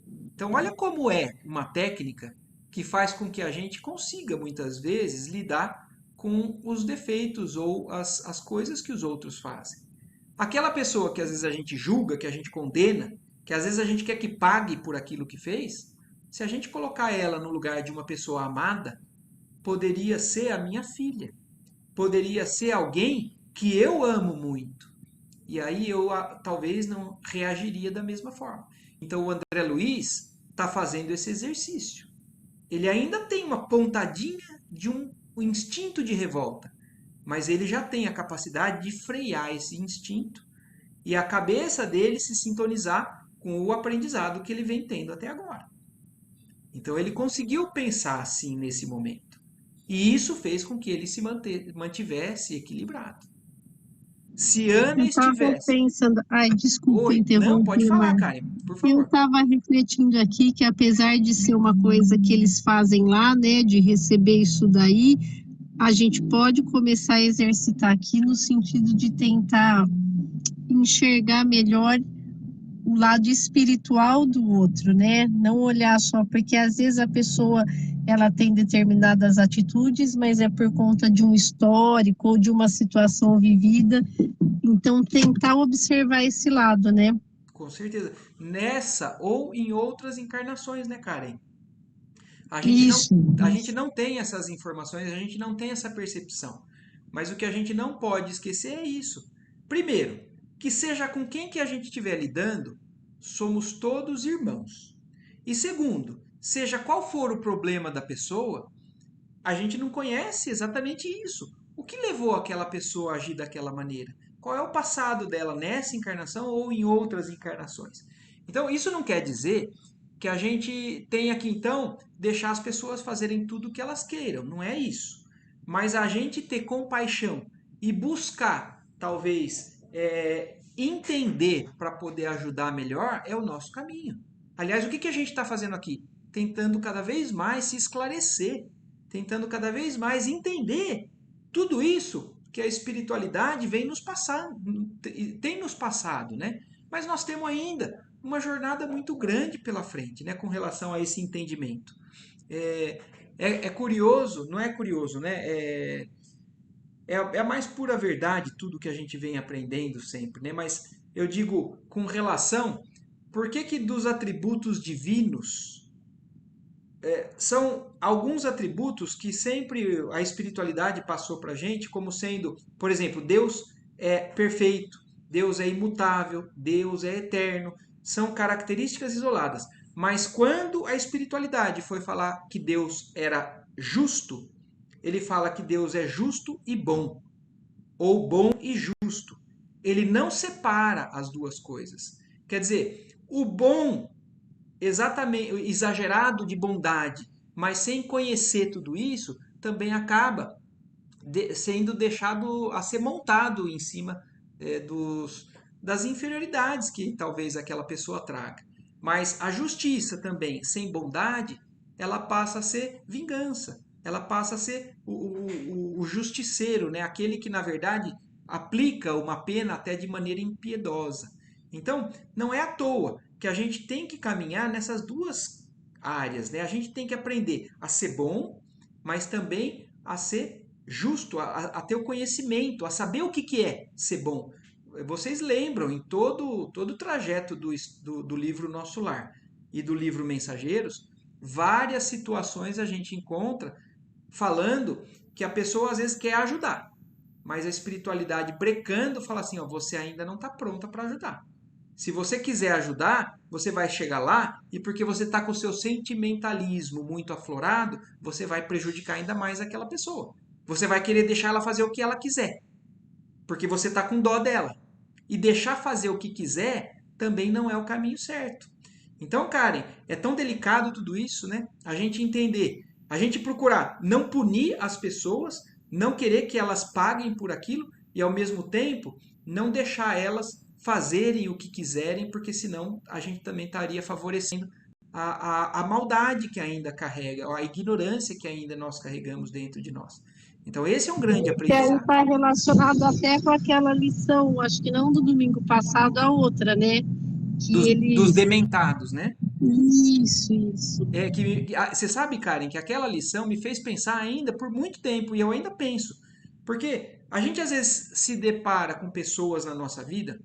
Então, olha como é uma técnica que faz com que a gente consiga, muitas vezes, lidar com os defeitos ou as coisas que os outros fazem. Aquela pessoa que às vezes a gente julga, que a gente condena, que às vezes a gente quer que pague por aquilo que fez, se a gente colocar ela no lugar de uma pessoa amada, poderia ser a minha filha, poderia ser alguém que eu amo muito. E aí eu talvez não reagiria da mesma forma. Então o André Luiz está fazendo esse exercício. Ele ainda tem uma pontadinha de um instinto de revolta, mas ele já tem a capacidade de frear esse instinto e a cabeça dele se sintonizar com o aprendizado que ele vem tendo até agora. Então ele conseguiu pensar assim nesse momento. E isso fez com que ele se mantivesse equilibrado. Se Ana Eu estava estivesse. pensando, ai, desculpa Oi, não, pode interromper, falar, Marcos. Karen, por Eu favor. estava refletindo aqui que apesar de ser uma coisa que eles fazem lá, né, de receber isso daí, a gente pode começar a exercitar aqui no sentido de tentar enxergar melhor o lado espiritual do outro, né? Não olhar só, porque às vezes a pessoa ela tem determinadas atitudes, mas é por conta de um histórico ou de uma situação vivida. Então, tentar observar esse lado, né? Com certeza. Nessa ou em outras encarnações, né, Karen? A gente não, Isso, a gente não tem essas informações, a gente não tem essa percepção. Mas o que a gente não pode esquecer é isso. Primeiro, que seja com quem que a gente estiver lidando, somos todos irmãos. E segundo, seja qual for o problema da pessoa, a gente não conhece exatamente isso. O que levou aquela pessoa a agir daquela maneira? Qual é o passado dela nessa encarnação ou em outras encarnações? Então, isso não quer dizer que a gente tenha que, então, deixar as pessoas fazerem tudo o que elas queiram. Não é isso. Mas a gente ter compaixão e buscar, talvez, entender para poder ajudar melhor é o nosso caminho. Aliás, o que a gente está fazendo aqui? Tentando cada vez mais se esclarecer, tentando cada vez mais entender tudo isso que a espiritualidade vem nos passando, tem nos passado, né? Mas nós temos ainda uma jornada muito grande pela frente, né, com relação a esse entendimento. É, é curioso, não é curioso, né? É a mais pura verdade tudo que a gente vem aprendendo sempre, né? Mas eu digo com relação, por que que dos atributos divinos são alguns atributos que sempre a espiritualidade passou para a gente como sendo, por exemplo, Deus é perfeito, Deus é imutável, Deus é eterno, são características isoladas. Mas quando a espiritualidade foi falar que Deus era justo, ele fala que Deus é justo e bom, ou bom e justo. Ele não separa as duas coisas. Quer dizer, o bom exatamente exagerado de bondade, mas sem conhecer tudo isso, também acaba sendo deixado a ser montado em cima das inferioridades que talvez aquela pessoa traga. Mas a justiça também, sem bondade, ela passa a ser vingança. Ela passa a ser o justiceiro, né? Aquele que, na verdade, aplica uma pena até de maneira impiedosa. Então, não é à toa que a gente tem que caminhar nessas duas áreas, né? A gente tem que aprender a ser bom, mas também a ser justo, a ter o conhecimento, a saber o que é ser bom. Vocês lembram, em todo o trajeto do livro Nosso Lar e do livro Mensageiros, várias situações a gente encontra falando que a pessoa às vezes quer ajudar, mas a espiritualidade brecando fala assim, ó, você ainda não está pronta para ajudar. Se você quiser ajudar, você vai chegar lá e porque você está com o seu sentimentalismo muito aflorado, você vai prejudicar ainda mais aquela pessoa. Você vai querer deixar ela fazer o que ela quiser, porque você está com dó dela. E deixar fazer o que quiser também não é o caminho certo. Então, Karen, é tão delicado tudo isso, né? A gente entender, a gente procurar não punir as pessoas, não querer que elas paguem por aquilo e, ao mesmo tempo, não deixar elas fazerem o que quiserem, porque senão a gente também estaria favorecendo a maldade que ainda carrega, a ignorância que ainda nós carregamos dentro de nós. Então, esse é um grande Que aí aprendizado. está relacionado até com aquela lição, acho que não do domingo passado, a outra, né? Que Dos eles. dementados, né? Isso. Você sabe, Karen, que aquela lição me fez pensar ainda por muito tempo, e eu ainda penso. Porque a gente às vezes se depara com pessoas na nossa vida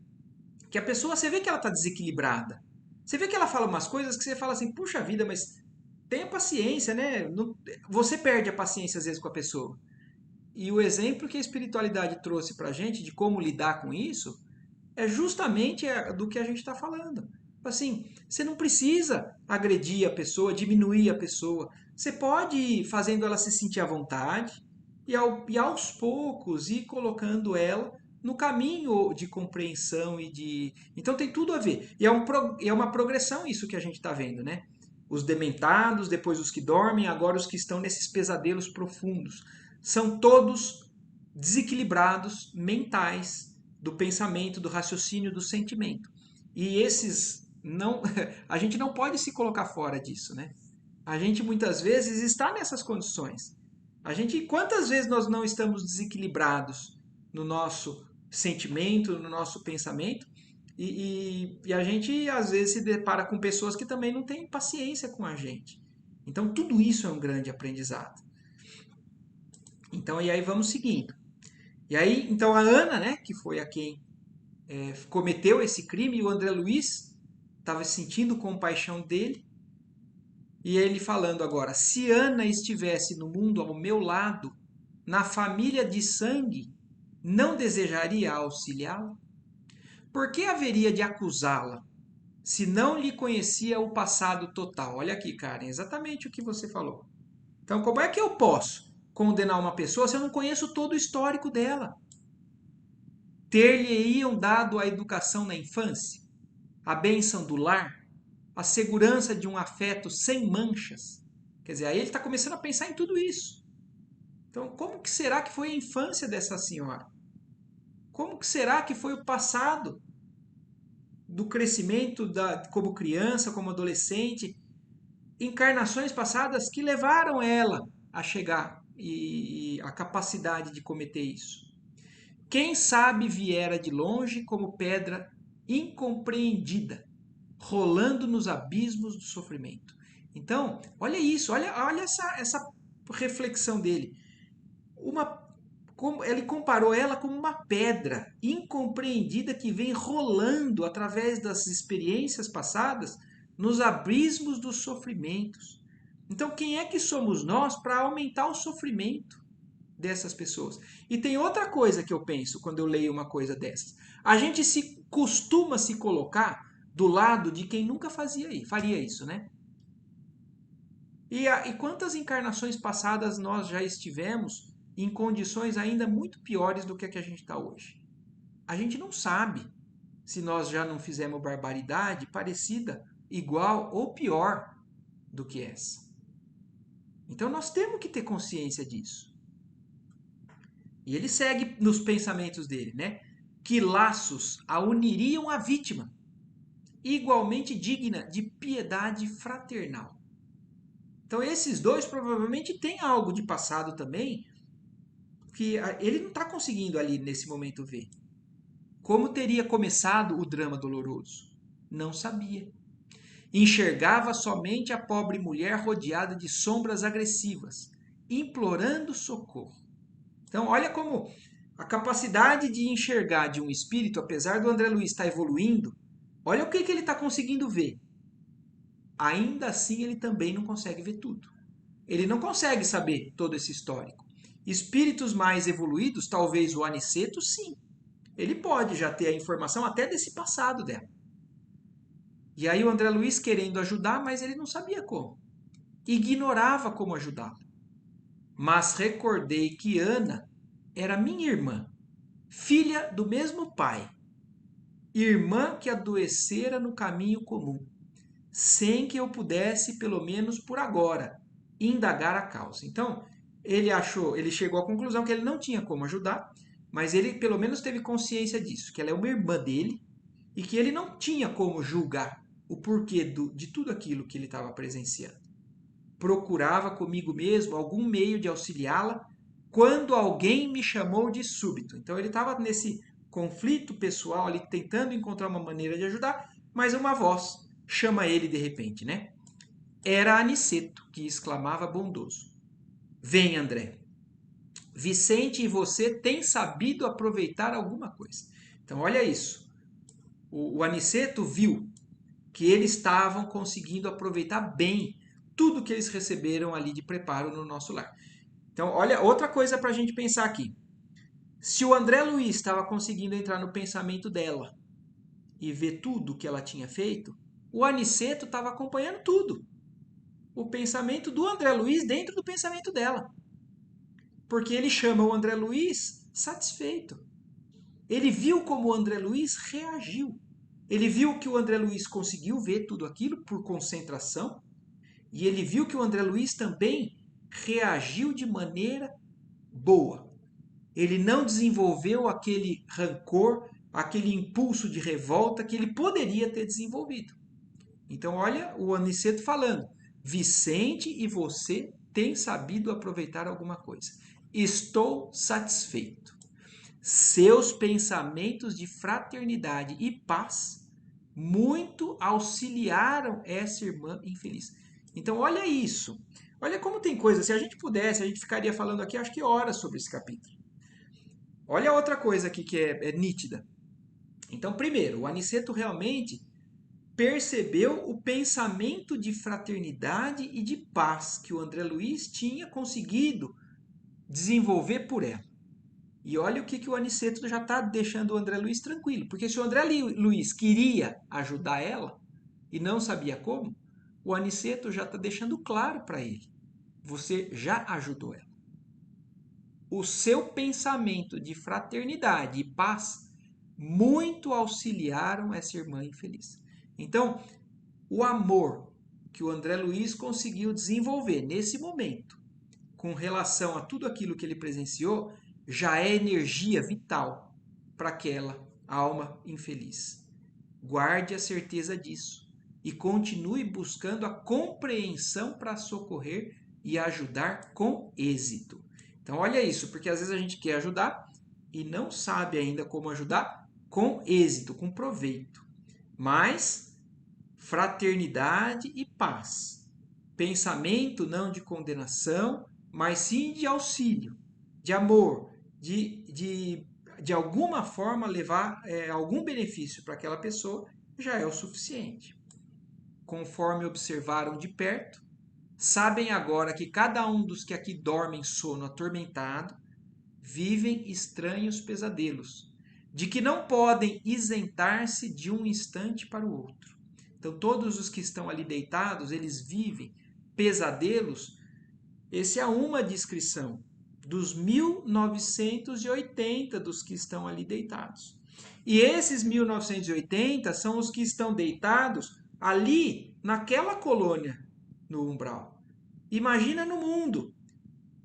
que a pessoa, você vê que ela está desequilibrada. Você vê que ela fala umas coisas que você fala assim, puxa vida, mas tenha paciência, né? Você perde a paciência às vezes com a pessoa. E o exemplo que a espiritualidade trouxe pra gente de como lidar com isso é justamente do que a gente está falando. Assim, você não precisa agredir a pessoa, diminuir a pessoa. Você pode ir fazendo ela se sentir à vontade e aos poucos ir colocando ela no caminho de compreensão e de. Então tem tudo a ver. E é uma progressão isso que a gente está vendo, né? Os dementados, depois os que dormem, agora os que estão nesses pesadelos profundos. São todos desequilibrados mentais do pensamento, do raciocínio, do sentimento. E esses não, a gente não pode se colocar fora disso, né? A gente muitas vezes está nessas condições. A gente, quantas vezes nós não estamos desequilibrados no nosso sentimento, no nosso pensamento, e a gente às vezes se depara com pessoas que também não têm paciência com a gente. Então tudo isso é um grande aprendizado. Então, e aí vamos seguindo. E aí, então a Ana, né, que foi a quem cometeu esse crime, e o André Luiz estava sentindo compaixão dele, e ele falando agora: se Ana estivesse no mundo ao meu lado, na família de sangue, não desejaria auxiliá-la? Por que haveria de acusá-la, se não lhe conhecia o passado total? Olha aqui, Karen, exatamente o que você falou. Então, como é que eu posso condenar uma pessoa se eu não conheço todo o histórico dela? Ter-lhe-iam dado a educação na infância, a bênção do lar, a segurança de um afeto sem manchas. Quer dizer, aí ele está começando a pensar em tudo isso. Então, como que será que foi a infância dessa senhora? Como que será que foi o passado? do crescimento como criança, como adolescente, encarnações passadas que levaram ela a chegar e a capacidade de cometer isso. Quem sabe viera de longe como pedra incompreendida, rolando nos abismos do sofrimento. Então, olha isso, olha essa reflexão dele. Ele comparou ela com uma pedra incompreendida que vem rolando através das experiências passadas nos abismos dos sofrimentos. Então, quem é que somos nós para aumentar o sofrimento dessas pessoas? E tem outra coisa que eu penso quando eu leio uma coisa dessas. A gente costuma se colocar do lado de quem nunca faria isso, né? E quantas encarnações passadas nós já estivemos em condições ainda muito piores do que a gente está hoje? A gente não sabe se nós já não fizemos barbaridade parecida, igual ou pior do que essa. Então nós temos que ter consciência disso. E ele segue nos pensamentos dele, né? Que laços a uniriam à vítima, igualmente digna de piedade fraternal. Então esses dois provavelmente têm algo de passado também que ele não está conseguindo ali nesse momento ver. Como teria começado o drama doloroso? Não sabia. Enxergava somente a pobre mulher rodeada de sombras agressivas, implorando socorro. Então, olha como a capacidade de enxergar de um espírito, apesar do André Luiz estar evoluindo, olha o que ele está conseguindo ver. Ainda assim, ele também não consegue ver tudo. Ele não consegue saber todo esse histórico. Espíritos mais evoluídos, talvez o Aniceto, sim. Ele pode já ter a informação até desse passado dela. E aí o André Luiz querendo ajudar, mas ele não sabia como. Ignorava como ajudá-la. Mas recordei que Ana era minha irmã, filha do mesmo pai, irmã que adoecera no caminho comum, sem que eu pudesse, pelo menos por agora, indagar a causa. Então, ele chegou à conclusão que ele não tinha como ajudar, mas ele pelo menos teve consciência disso, que ela é uma irmã dele e que ele não tinha como julgar o porquê de tudo aquilo que ele estava presenciando. Procurava comigo mesmo algum meio de auxiliá-la quando alguém me chamou de súbito. Então ele estava nesse conflito pessoal ali, tentando encontrar uma maneira de ajudar, mas uma voz chama ele de repente, né? Era Aniceto, que exclamava bondoso. Vem, André. Vicente e você têm sabido aproveitar alguma coisa. Então olha isso. O Aniceto viu que eles estavam conseguindo aproveitar bem tudo que eles receberam ali de preparo no nosso lar. Então, olha, outra coisa para a gente pensar aqui. Se o André Luiz estava conseguindo entrar no pensamento dela e ver tudo que ela tinha feito, o Aniceto estava acompanhando tudo. O pensamento do André Luiz dentro do pensamento dela. Porque ele chama o André Luiz satisfeito. Ele viu como o André Luiz reagiu. Ele viu que o André Luiz conseguiu ver tudo aquilo por concentração. E ele viu que o André Luiz também reagiu de maneira boa. Ele não desenvolveu aquele rancor, aquele impulso de revolta que ele poderia ter desenvolvido. Então, olha o Aniceto falando: Vicente e você têm sabido aproveitar alguma coisa. Estou satisfeito. Seus pensamentos de fraternidade e paz muito auxiliaram essa irmã infeliz. Então, olha isso. Olha como tem coisa. Se a gente pudesse, a gente ficaria falando aqui, acho que horas sobre esse capítulo. Olha outra coisa aqui que é nítida. Então, primeiro, o Aniceto realmente percebeu o pensamento de fraternidade e de paz que o André Luiz tinha conseguido desenvolver por ela. E olha o que o Aniceto já está deixando o André Luiz tranquilo. Porque se o André Luiz queria ajudar ela e não sabia como, o Aniceto já está deixando claro para ele. Você já ajudou ela. O seu pensamento de fraternidade e paz muito auxiliaram essa irmã infeliz. Então, o amor que o André Luiz conseguiu desenvolver nesse momento, com relação a tudo aquilo que ele presenciou, já é energia vital para aquela alma infeliz. Guarde a certeza disso e continue buscando a compreensão para socorrer e ajudar com êxito. Então, olha isso, porque às vezes a gente quer ajudar e não sabe ainda como ajudar com êxito, com proveito. Mas fraternidade e paz. Pensamento não de condenação, mas sim de auxílio, de amor, de alguma forma levar algum benefício para aquela pessoa, já é o suficiente. Conforme observaram de perto, sabem agora que cada um dos que aqui dormem sono atormentado vivem estranhos pesadelos, de que não podem isentar-se de um instante para o outro. Então, todos os que estão ali deitados, eles vivem pesadelos. Essa é uma descrição dos 1980 dos que estão ali deitados. E esses 1980 são os que estão deitados ali naquela colônia no umbral. Imagina no mundo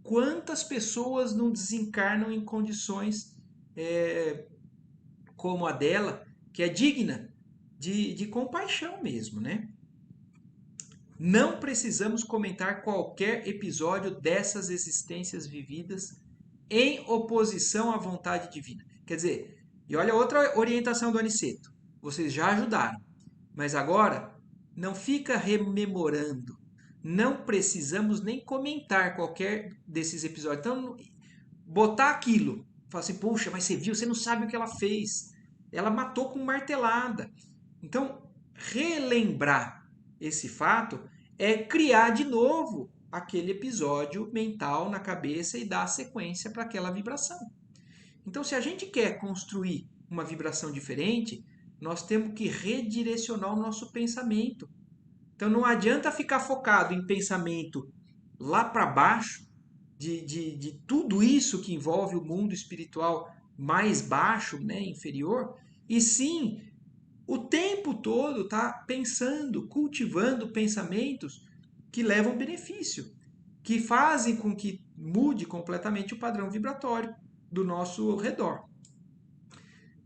quantas pessoas não desencarnam em condições como a dela, que é digna de compaixão mesmo, né? Não precisamos comentar qualquer episódio dessas existências vividas em oposição à vontade divina. Quer dizer, e olha outra orientação do Aniceto. Vocês já ajudaram, mas agora não fica rememorando. Não precisamos nem comentar qualquer desses episódios. Então, botar aquilo. Falar assim, puxa, mas você viu, você não sabe o que ela fez. Ela matou com martelada. Então, relembrar esse fato é criar de novo aquele episódio mental na cabeça e dar sequência para aquela vibração. Então, se a gente quer construir uma vibração diferente, nós temos que redirecionar o nosso pensamento. Então, não adianta ficar focado em pensamento lá para baixo, de tudo isso que envolve o mundo espiritual mais baixo, né, inferior, e sim o tempo todo tá pensando, cultivando pensamentos que levam benefício, que fazem com que mude completamente o padrão vibratório do nosso redor.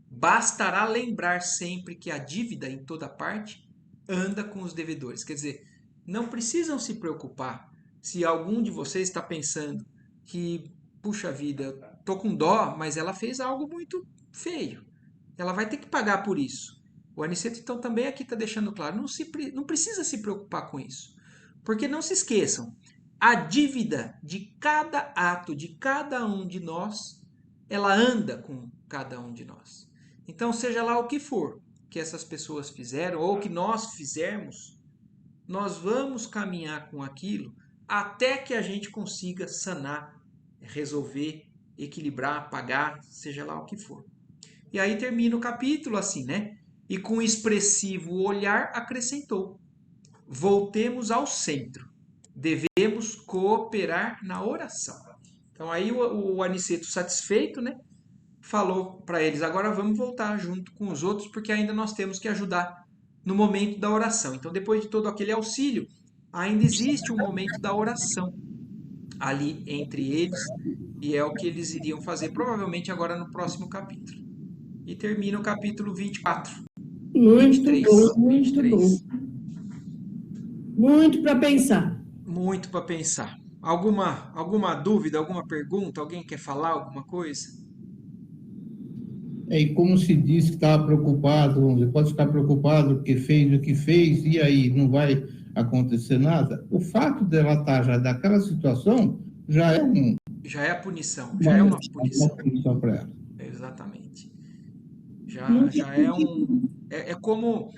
Bastará lembrar sempre que a dívida em toda parte anda com os devedores. Quer dizer, não precisam se preocupar se algum de vocês está pensando que, puxa vida, tô com dó, mas ela fez algo muito feio. Ela vai ter que pagar por isso. O Aniceto, então, também aqui está deixando claro, não precisa se preocupar com isso. Porque não se esqueçam, a dívida de cada ato de cada um de nós, ela anda com cada um de nós. Então, seja lá o que for que essas pessoas fizeram ou que nós fizermos, nós vamos caminhar com aquilo até que a gente consiga sanar, resolver, equilibrar, pagar, seja lá o que for. E aí termina o capítulo assim, né? E com expressivo olhar acrescentou: voltemos ao centro. Devemos cooperar na oração. Então aí o Aniceto, satisfeito, né? Falou para eles: agora vamos voltar junto com os outros, porque ainda nós temos que ajudar no momento da oração. Então, depois de todo aquele auxílio, ainda existe um momento da oração ali entre eles, e é o que eles iriam fazer provavelmente agora no próximo capítulo. E termina o capítulo 24. Muito 23. bom, muito 23. bom. Muito para pensar. Muito para pensar. Alguma dúvida, alguma pergunta? Alguém quer falar alguma coisa? E como se diz que estava preocupado, você pode ficar preocupado porque fez o que fez e aí não vai acontecer nada. O fato dela estar já daquela situação já é Já é a punição, já é uma punição. uma punição para ela. Exatamente. Já é um. É como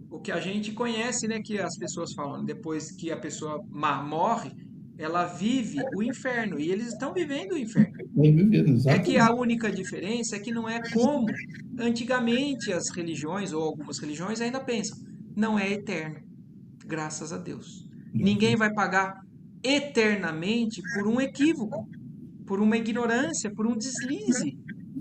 o que a gente conhece, né? Que as pessoas falam, depois que a pessoa morre, ela vive o inferno. E eles estão vivendo o inferno. Vai vivendo, É que a exatamente. única diferença é que não é como antigamente as religiões, ou algumas religiões, ainda pensam. Não é eterno, graças a Deus. Ninguém vai pagar eternamente por um equívoco, por uma ignorância, por um deslize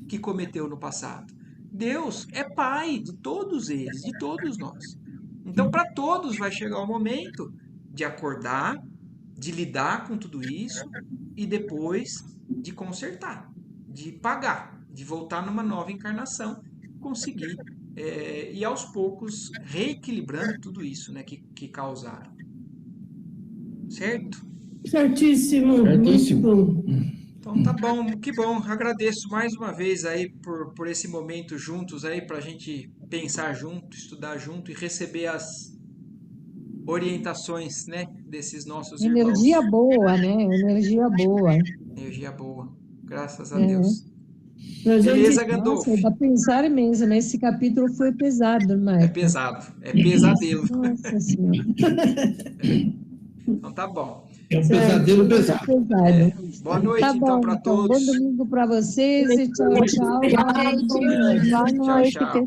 que cometeu no passado. Deus é Pai de todos eles, de todos nós. Então, para todos vai chegar o momento de acordar, de lidar com tudo isso e depois de consertar, de pagar, de voltar numa nova encarnação, conseguir e aos poucos reequilibrando tudo isso, né, que causaram. Certo? Certíssimo, Certíssimo. muito bom. Então tá bom, que bom. Agradeço mais uma vez aí por esse momento juntos aí pra gente pensar junto, estudar junto e receber as orientações, né, desses nossos irmãos. Energia boa, né? Energia boa. Energia boa. Graças a É. Deus. A gente Beleza, Gandolfo? Nossa, dá pra pensar mesmo, né? Esse capítulo foi pesado, É Marco. pesado, é pesadelo. Nossa Senhora, Então tá bom. É um pesadelo pesado. pesado. Boa noite Tá então bom, para então. Bom todos. domingo para vocês e tchau, tchau. Boa noite. Tchau, tchau.